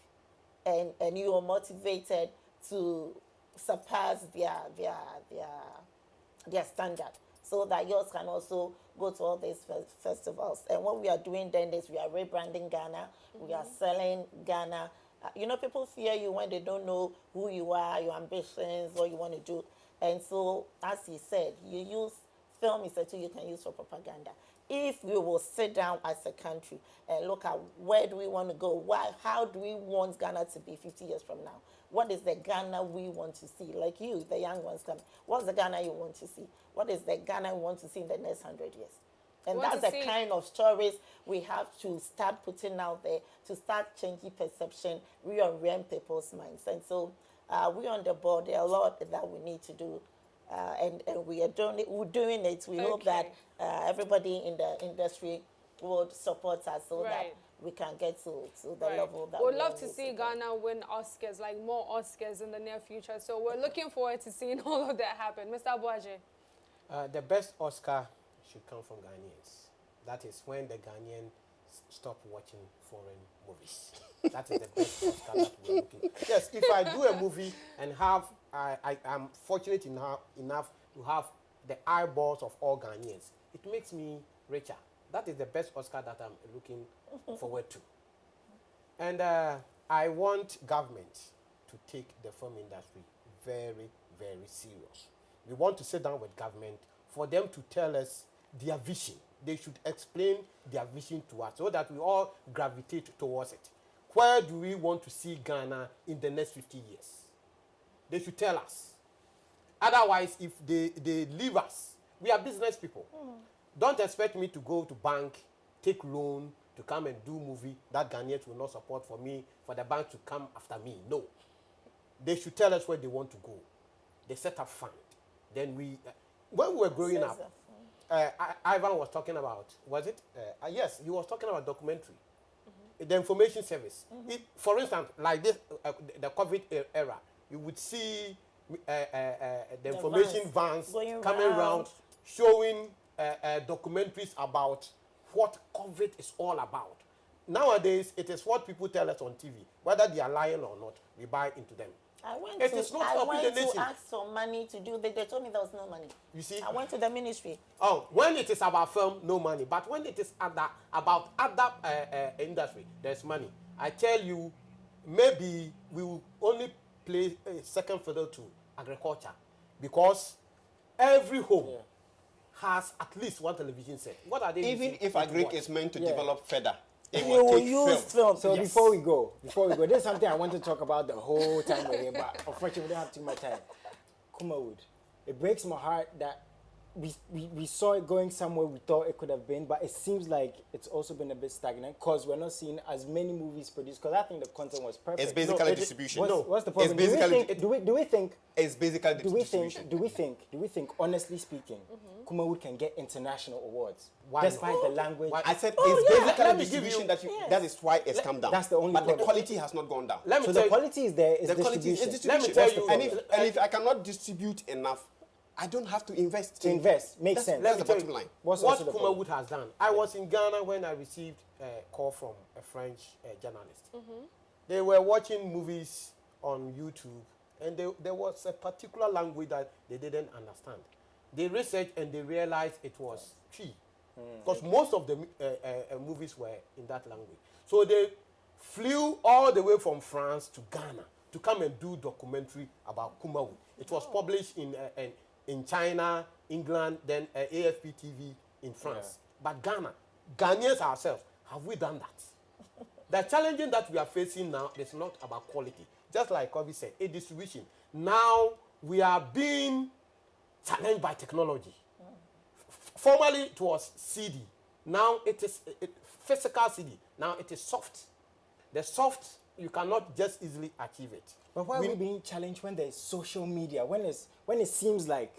And you are motivated to surpass their standard, so that yours can also go to all these festivals. And what we are doing then is we are rebranding Ghana. We are selling Ghana. People fear you when they don't know who you are, your ambitions, what you want to do. And so, as he said, you use film is a tool you can use for propaganda. If we will sit down as a country and look at where do we want to go, how do we want Ghana to be 50 years from now? What is the Ghana we want to see? Like you, the young ones coming. What's the Ghana you want to see? What is the Ghana we want to see in the next 100 years? And that's the kind of stories we have to start putting out there to start changing perception, reorient people's minds. And so we're on the board. There are a lot that we need to do. And we are doing it. We're doing it. We hope that everybody in the industry would support us, so that we can get to the level that we'd love to see Ghana win Oscars, like more Oscars in the near future. So we're looking forward to seeing all of that happen. Mr. Abuaji. The best Oscar should come from Ghanaians. That is when the Ghanaians stop watching foreign movies. That is the best Oscar that we're looking. Yes, if I do a movie and I'm fortunate enough to have the eyeballs of all Ghanaians, it makes me richer. That is the best Oscar that I'm looking forward to. And I want government to take the film industry very, very serious. We want to sit down with government for them to tell us their vision. They should explain their vision to us so that we all gravitate towards it. Where do we want to see Ghana in the next 50 years? They should tell us. Otherwise, if they leave us, we are business people. Don't expect me to go to bank, take loan, to come and do movie that Ghanaians will not support for me, for the bank to come after me. No. They should tell us where they want to go. They set up fund. Then when we were growing up, Ivan was talking about, was it? Yes, he was talking about documentary. The information service. For instance, like this, the COVID era, you would see the information vans coming around showing documentaries about what COVID is all about. Nowadays, it is what people tell us on TV. Whether they are lying or not, we buy into them. I went to ask for money to do. They told me there was no money. You see? I went to the ministry. Oh, when it is about film, no money. But when it is about other industry, there's money. I tell you, maybe we will only play a second fiddle to agriculture, because every home has at least one television set. What are they? Even if agric is meant to develop further, It You will will take use film. film. So Yes. before we go, this is something I want to talk about the whole time we're here, but unfortunately we don't have too much time. Kumawood. It breaks my heart that we saw it going somewhere we thought it could have been, but it seems like it's also been a bit stagnant because we're not seeing as many movies produced. Because I think the content was perfect. It's basically distribution. What's the problem? It's basically Do we think? It's basically distribution. Do we think? Honestly speaking, Kumawood can get international awards Why despite not? the language. I said Oh, it's yeah. basically Let me give distribution you- that that is why it's come down. That's the only But the problem. quality has not gone down. Let me So tell the you, quality is there. Is The quality is distribution. distribution. Let me tell That's the you, problem. and if I cannot distribute enough, I don't have to invest. To invest makes sense. That's the tell bottom you line. What's what also the problem? Kumawood has done. I was in Ghana when I received a call from a French journalist. They were watching movies on YouTube, and there was a particular language that they didn't understand. They researched and they realized it was Twi, because most of the movies were in that language. So they flew all the way from France to Ghana to come and do documentary about Kumawood. It was published in China, England, then AFP TV in France. But Ghanaians ourselves, have we done that? The challenging that we are facing now is not about quality. Just like Kobe said, a distribution. Now we are being challenged by technology. Formerly it was CD. Now it is physical CD. Now it is soft. The soft, you cannot just easily achieve it. But why are we being challenged when there's social media? When it seems like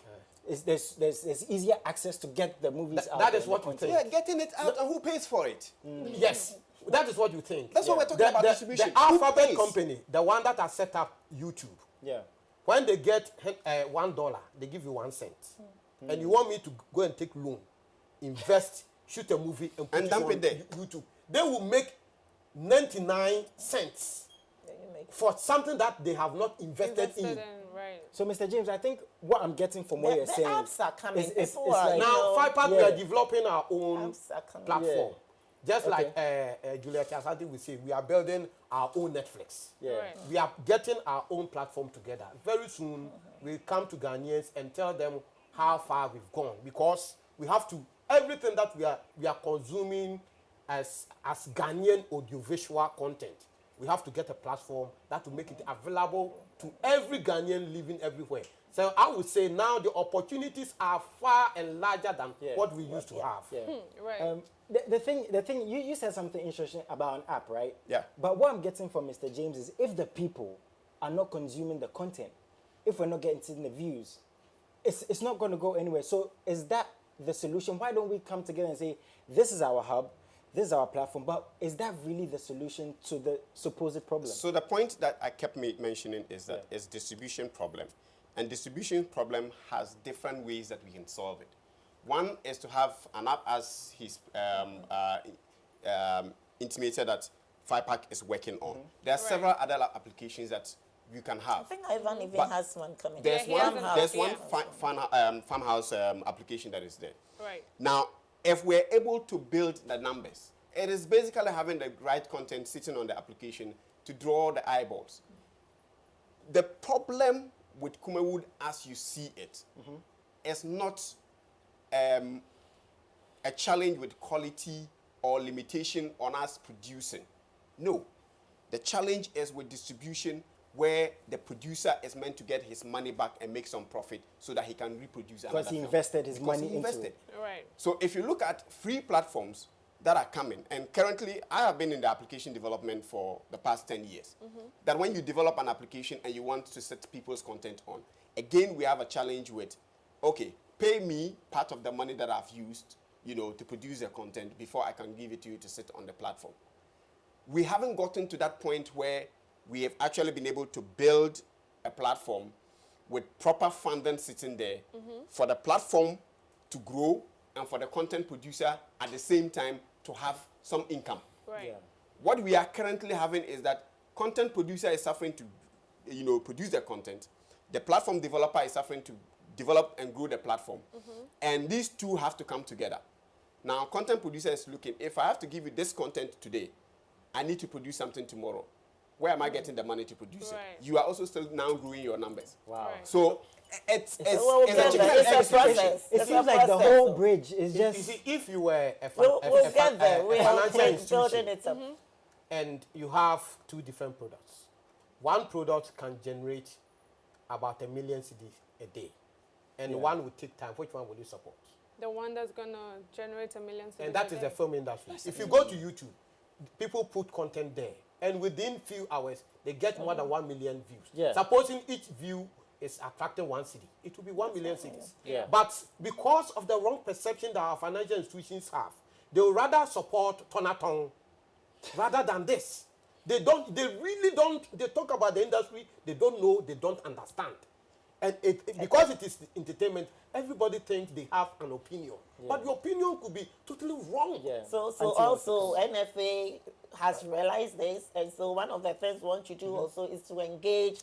there's easier access to get the movies out. That is what we think. Yeah, getting it out, and who pays for it? Yes, that is what you think. That's what we're talking about, distribution. The Who Alphabet pays? company, the one that has set up YouTube, Yeah. when they get $1, they give you 1 cent. And you want me to go and take loan, invest, shoot a movie, and put And it dump on it there. YouTube. They will make 99 cents for something that they have not invested in. Right. So, Mr. James, I think what I'm getting from what you're The saying apps are coming. is People like are, Now, FIPAC, we Yeah. are developing our own Apps are coming. platform. Just Okay. like Julia Chasati will say, we are building our own Netflix. Yeah. Right. We are getting our own platform together. Very soon, we'll come to Ghanaians and tell them how far we've gone, because we have to, everything that we are consuming as Ghanaian audiovisual content, we have to get a platform that will make it available to every Ghanaian living everywhere. So I would say now the opportunities are far and larger than what we used to have. Yeah. Right. The thing you said something interesting about an app, right? Yeah. But what I'm getting from Mr. James is if the people are not consuming the content, if we're not getting the views, it's not going to go anywhere. So is that the solution? Why don't we come together and say, this is our hub, this is our platform, but is that really the solution to the supposed problem? So the point that I kept mentioning is that it's distribution problem. And distribution problem has different ways that we can solve it. One is to have an app, as he's intimated that FIPAC is working on. There are several other applications that you can have. I think Ivan even But has one coming. There's he one, has an there's app, one farmhouse application that is there. Right. Now, if we're able to build the numbers, it is basically having the right content sitting on the application to draw the eyeballs. The problem with Kumawood, as you see it, is not a challenge with quality or limitation on us producing. No. The challenge is with distribution, where the producer is meant to get his money back and make some profit so that he can reproduce another Because he film. invested his Because money he invested. into it. Right. So if you look at free platforms that are coming, and currently I have been in the application development for the past 10 years, that when you develop an application and you want to set people's content on, again, we have a challenge with, okay, pay me part of the money that I've used, to produce the content before I can give it to you to sit on the platform. We haven't gotten to that point where we have actually been able to build a platform with proper funding sitting there for the platform to grow and for the content producer at the same time to have some income. Right. Yeah. What we are currently having is that content producer is suffering to, produce the content. The platform developer is suffering to develop and grow the platform. And these two have to come together. Now, content producer is looking, if I have to give you this content today, I need to produce something tomorrow. Where am I getting the money to produce Right. it? You are also still now growing your numbers. Wow. Right. So it's a process. It seems like the whole bridge is just. You see, if you were a we'll get there. We are financial institution building it up. and you have two different products, one product can generate about 1 million cedis a day, and one will take time. Which one will you support? The one that's gonna generate 1 million. And that is the film industry. If you go to YouTube, people put content there, and within few hours, they get more than 1 million views. Yeah. Supposing each view is attracting 1 cedi, it will be 1 million cedis. Yeah. But because of the wrong perception that our financial institutions have, they will rather support Tonaton rather than this. They really don't, they talk about the industry, they don't know, they don't understand. And because it is entertainment, everybody thinks they have an opinion. But your opinion could be totally wrong. So also NFA has realized this, and so one of the things we want to do also is to engage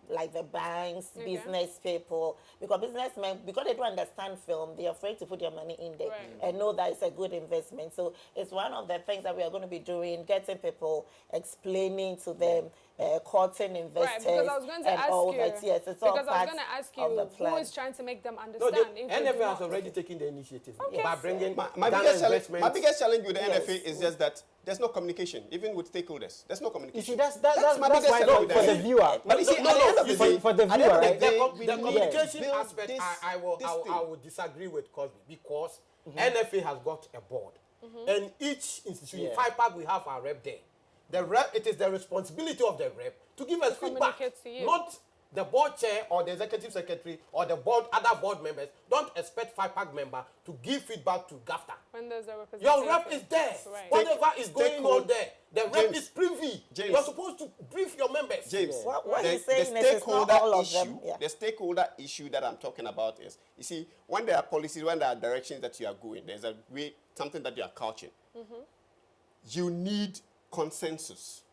like the banks, business people, because businessmen, because they don't understand film, they're afraid to put their money in there and know that it's a good investment. So it's one of the things that we are going to be doing, getting people, explaining to them, courting investors. Right, because I was going to ask you. Yes, it's all part I was going to ask you who is trying to make them understand. NFA has already taken the initiative by bringing my biggest challenge with the NFA is just that there's no communication, even with stakeholders. There's no communication. You see, that's my biggest challenge for the viewer. But you see, at the end of the day, for the viewer, right? The communication aspect, I will disagree with Cosby, because NFA has got a board, and each institution, 5 we have our rep there. The rep, it is the responsibility of the rep to give us feedback, not the board chair or the executive secretary or the board, other board members. Don't expect 5 member to give feedback to GAFTA. When there's a representative. Your rep is there. Right. Whatever is going on there, the rep is privy. James. You're supposed to brief your members. James, what he's saying is it's not all of them. The stakeholder issue that I'm talking about is, you see, when there are policies, when there are directions that you are going, there's a way, something that you are couching. You need consensus.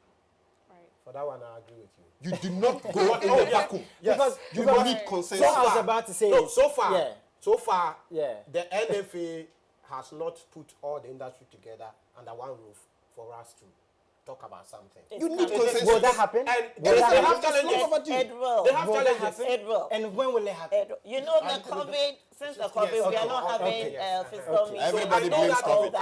For that one, I agree with you. You do not go in the vacuum. Because you need consensus. So I was about to say. So far, the NFA has not put all the industry together under one roof for us to talk about something. You need consensus. Will that happen? And they have challenges. It will. They have challenges. It will. And when will it happen? You know, the COVID, since the COVID, we are not having fiscal meetings. Everybody blames COVID.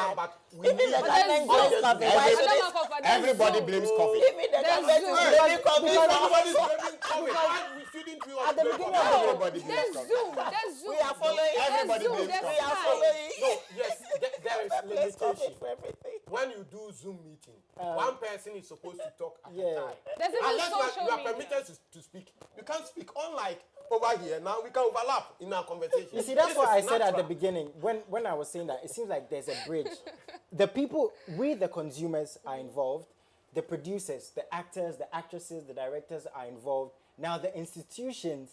Even the government blames COVID. Everybody blames COVID. Even the government is blaming COVID. Everybody's blaming COVID. Why shouldn't we all blame COVID? Everybody blames There's COVID. Zoom. We are following. Everybody blames We COVID. are following. No, yes, there is limitation. For everything. When you do Zoom meeting, one person is supposed to talk at a time. There's even Unless social you are media. permitted to speak. You can't speak. Unlike over here, now we can overlap in our conversation. You see, that's This what is I said at the natural. beginning when I was saying that it seems like there's a bridge. The people, we the consumers are involved. The producers, the actors, the actresses, the directors are involved. Now the institutions,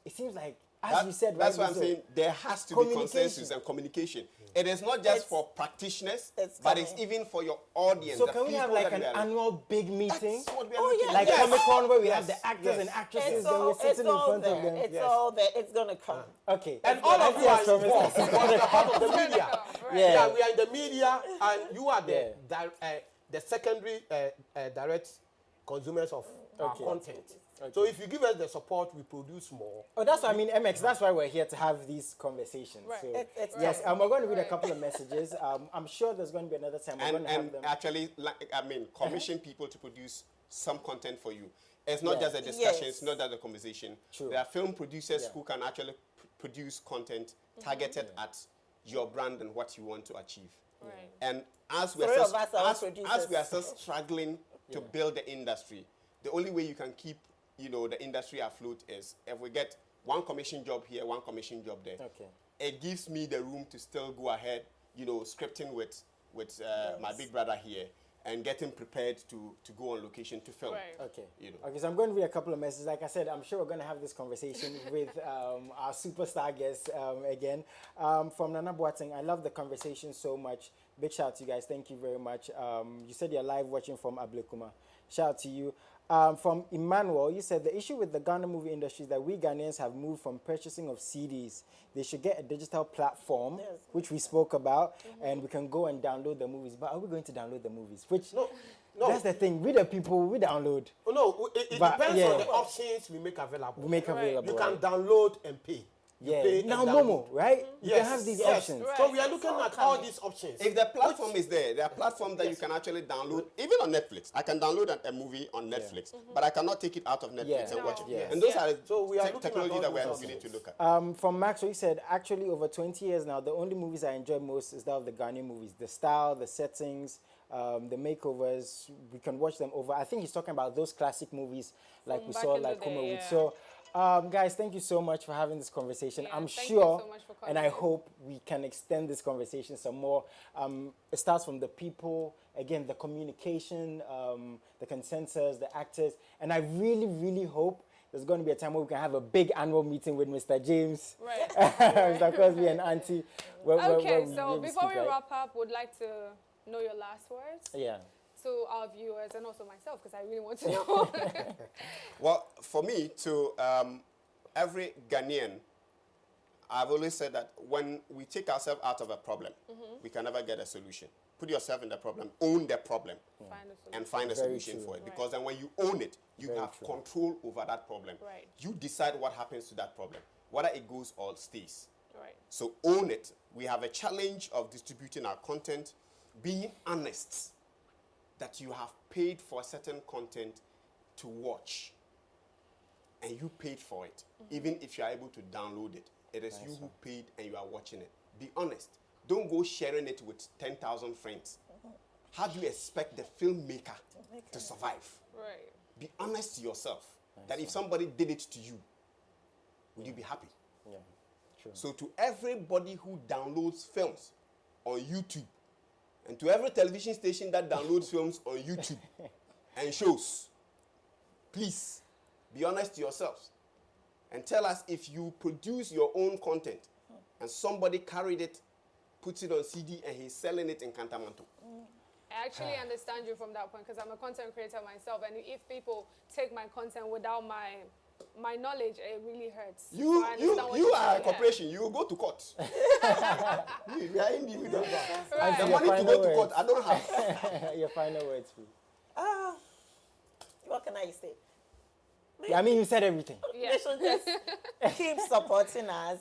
it seems like, as you said, that's right, what I'm saying. There has to be consensus and communication. It is not just for practitioners, but it's even for your audience. So can we have like an annual big meeting? That's what we are looking at. Like Comic-Con, where we Yes. have the actors and actresses, It's and we're all, sitting it's in all front there. of them. It's all there. It's going to come. Okay. And all of you are involved because you're part of the media. Yeah. We are in the media, and you are the secondary direct consumers of our content. So if you give us the support, we produce more. Oh, that's what I mean, MX. That's why we're here to have these conversations. Right. So, It's yes, we're going to read a couple of messages. I'm sure there's going to be another time we're going to have them. Actually, commission people to produce some content for you. It's not just a discussion, it's not just a conversation. True. There are film producers who can actually produce content targeted at your brand and what you want to achieve. Right. And as we are still struggling to build the industry, the only way you can keep the industry afloat is if we get one commission job here, one commission job there. Okay. It gives me the room to still go ahead, scripting with my big brother here and getting prepared to go on location to film. Right. Okay. Okay, so I'm going to read a couple of messages. Like I said, I'm sure we're going to have this conversation with our superstar guest again. From Nana Boateng, I love the conversation so much. Big shout out to you guys. Thank you very much. You said you're live watching from Ablekuma. Shout out to you. From Emmanuel, you said the issue with the Ghana movie industry is that we Ghanaians have moved from purchasing of CDs. They should get a digital platform, which we spoke about, and we can go and download the movies. But are we going to download the movies? Which, no. That's the thing. We the people, we download. No, No, it But, depends yeah. on the options we make available. We make available. You can right? download and pay. You Yeah. pay Now, and download. Momo, right? You Yes, can have these yes. options. So we are looking at all these options. If the platform is there are platforms that you can actually download, even on Netflix. I can download a movie on Netflix, but I cannot take it out of Netflix and watch it. Yeah. And those are So we are looking at technology all that we those are options. beginning to look at. From Maxwell, he said, actually, over 20 years now, the only movies I enjoy most is that of the Ghanaian movies. The style, the settings, the makeovers, we can watch them over. I think he's talking about those classic movies like From we back saw, in the like day, Homer would. yeah. So, guys, thank you so much for having this conversation. Yeah, I'm thank you sure, so much for and I coming. hope we can extend this conversation some more. It starts from the people, again, the communication, the consensus, the actors, and I really, really hope there's going to be a time where we can have a big annual meeting with Mr. James, Right. Mr. Crosby and Auntie. Okay, we so really before speak, we right? wrap up, would like to know your last words Yeah. to our viewers and also myself, because I really want to know. Well, for me, to every Ghanaian, I've always said that when we take ourselves out of a problem, we can never get a solution. Put yourself in the problem, own the problem, Find a solution. and find a Very solution true. for it. Because then when you own it, you Very have true. control over that problem. Right. You decide what happens to that problem, whether it goes or stays. Right. So own it. We have a challenge of distributing our content, being honest that you have paid for a certain content to watch, and you paid for it. Even if you are able to download it, it is you who paid and you are watching it. Be honest. Don't go sharing it with 10,000 friends. How do you expect the filmmaker to survive? Right. Be honest to yourself that if somebody did it to you, would you be happy? Yeah. True. So to everybody who downloads films on YouTube, and to every television station that downloads films on YouTube and shows, please be honest to yourselves and tell us if you produce your own content and somebody carried it, puts it on CD, and he's selling it in Cantamanto. I actually understand you from that point because I'm a content creator myself, and if people take my content without my knowledge, it really hurts. So I understand what You you're are a saying, corporation. You will go to court. We are individuals. Right. The Your money to final go to court, words. I don't have. Your final words, please. What can I say? Yeah, I mean, you said everything. Yeah. They should just keep supporting us.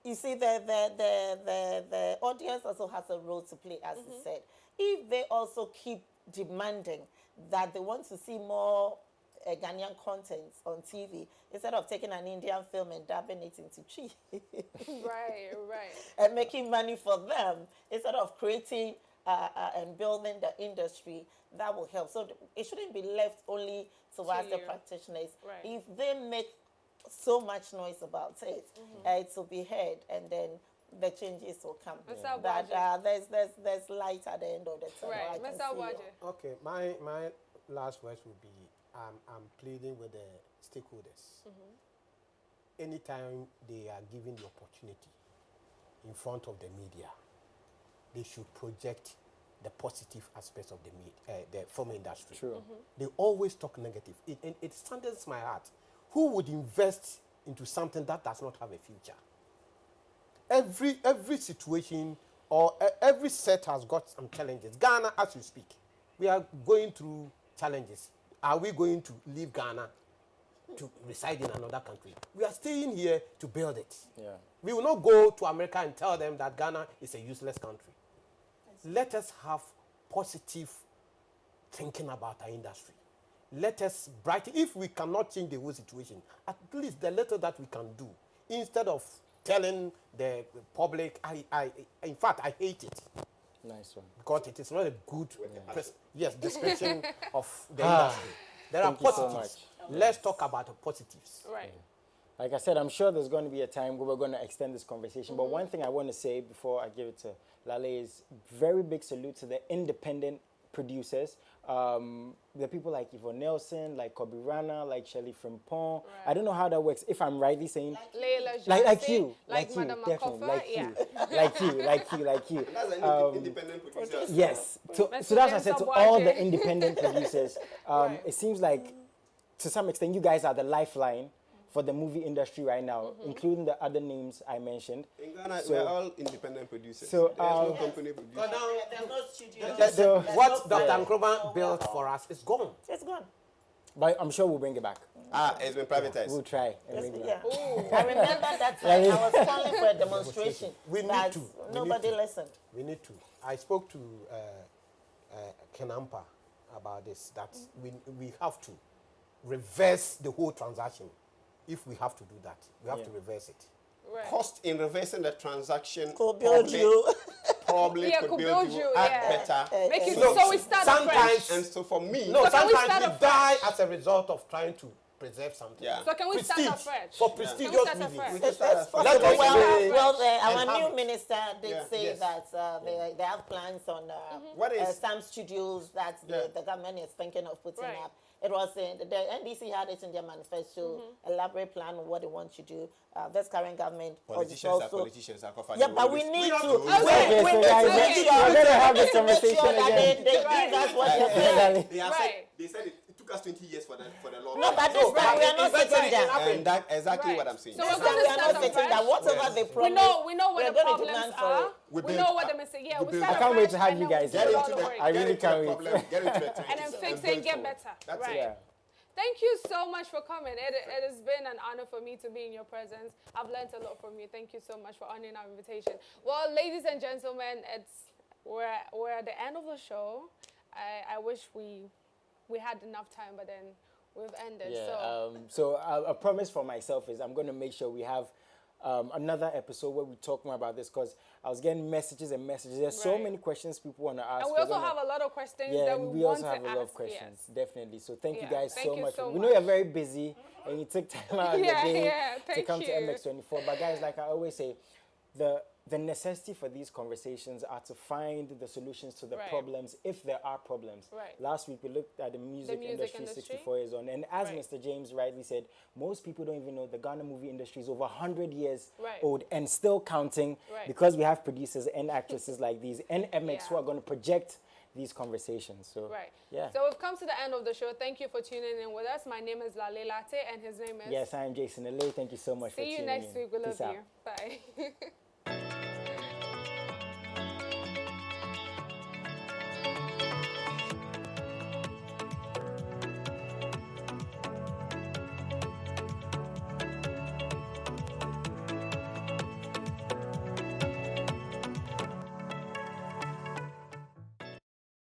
You see, the audience also has a role to play, as you said. If they also keep demanding that they want to see more Ghanaian content on TV, instead of taking an Indian film and dubbing it into Chi, Right. and making money for them, instead of creating and building the industry, that will help. So it shouldn't be left only to us, the you. practitioners. Right. If they make so much noise about it, it will be heard, and then the changes will come. Mr. But Abuaji. there's light at the end of the tunnel. I Right. can Mr. see Abuaji. it. Okay, my last words would be I'm pleading with the stakeholders. Anytime they are given the opportunity in front of the media, they should project the positive aspects of the film industry. True. They always talk negative. It saddens my heart. Who would invest into something that does not have a future? Every situation or every set has got some challenges. Ghana, as we speak, we are going through challenges. Are we going to leave Ghana to reside in another country? We are staying here to build it. Yeah. We will not go to America and tell them that Ghana is a useless country. Let us have positive thinking about our industry. Let us brighten. If we cannot change the whole situation, at least the little that we can do, instead of telling the public, in fact, I hate it. Nice one. Because it is not a good description of the industry. There are Thank you so positives. much. Let's talk about the positives. Right. Like I said, I'm sure there's going to be a time where we're going to extend this conversation. But one thing I want to say before I give it to Lale is very big salute to the independent producers. The people like Yvonne Nelson, like Kobe Rana, like Shelley Frimpong. I don't know how that works. If I'm rightly saying, Leila like Jansi, you, like Madam definitely, Makofa, like yeah. you, like you. That's an independent producer. Yes. So that's why I said to all the independent producers, it seems like to some extent you guys are the lifeline for the movie industry right now, including the other names I mentioned. In Ghana, So- we're all independent producers. So, There's no company producer. There's no studio. So- What Dr. Nkrumah built for us is gone. It's gone. But I'm sure we'll bring it back. It's been privatized. We'll try and bring it back. I remember that time I was calling for a demonstration. We need but to. We Nobody need to. listened. We need to. I spoke to Kenampa about this, that we have to reverse the whole transaction. If we have to do that, we have to reverse it. Right. Cost in reversing the transaction Could build you. probably Yeah, could build you better. Make it No, so we start afresh. sometimes, And so for me, no, So can we sometimes start we die as a result of trying to preserve something. Yeah. So can we start Prestige, afresh? for Can we prestigious start movies. afresh? we can It's start possible. Let us say- Well, and our have new it. minister did say Yes. that they have plans on What is- some studios that the government is thinking of putting Right. up. It was the NDC had it in their manifesto, elaborate plan on what they want to do. This current government politicians are also. politicians. Are covered Yeah, in but we movies. need have to. do We this. Okay, so need guys, to make sure we're gonna have this make sure conversation that again. they give us what they say. They have Right. said, they said it took us 20 years for the law. No, but this time we are not sitting down. And that exactly Right. what I'm saying. So This we're time going we to are start not sitting afresh. down. Whatever Yes. they We promise, know what we're the going to problems demand for are. it. We build- know what the mistake. Yeah, we build- start I can't wait afresh to have and you then we guys. do Get all into the the, work. I get really into can't the wait. problem, get into the trenches, And then fix build and get forward. better. That's Right. it. Yeah. Thank you so much for coming. It has been an honor for me to be in your presence. I've learned a lot from you. Thank you so much for honoring our invitation. Well, ladies and gentlemen, we're at the end of the show. I wish we had enough time, but then we've ended. Yeah. So a promise for myself is I'm going to make sure we have another episode where we talk more about this, because I was getting messages and messages. There's so Right. many questions people want to ask. And we We're also gonna- have a lot of questions Yeah, that and we we want also to have a lot of ask. questions, Yes. definitely. So thank you Yeah, guys thank so you much. so We know much. you're very busy and you took time out of the Yeah, day yeah, to thank come to you. MX24. But guys, like I always say, the necessity for these conversations are to find the solutions to the Right. problems, if there are problems. Right. Last week we looked at the music industry 64 years on, and as Right. Mr. James rightly said, most people don't even know the Ghana movie industry is over 100 years Right. old and still counting, Right. because we have producers and actresses like these and MX who Yeah. are going to project these conversations. So Right. yeah. So we've come to the end of the show. Thank you for tuning in with us. My name is Lale Latte, and his name is. Yes, I'm Jason Ale. Thank you so much for See you tuning next in. week. We love Peace out. you. Bye.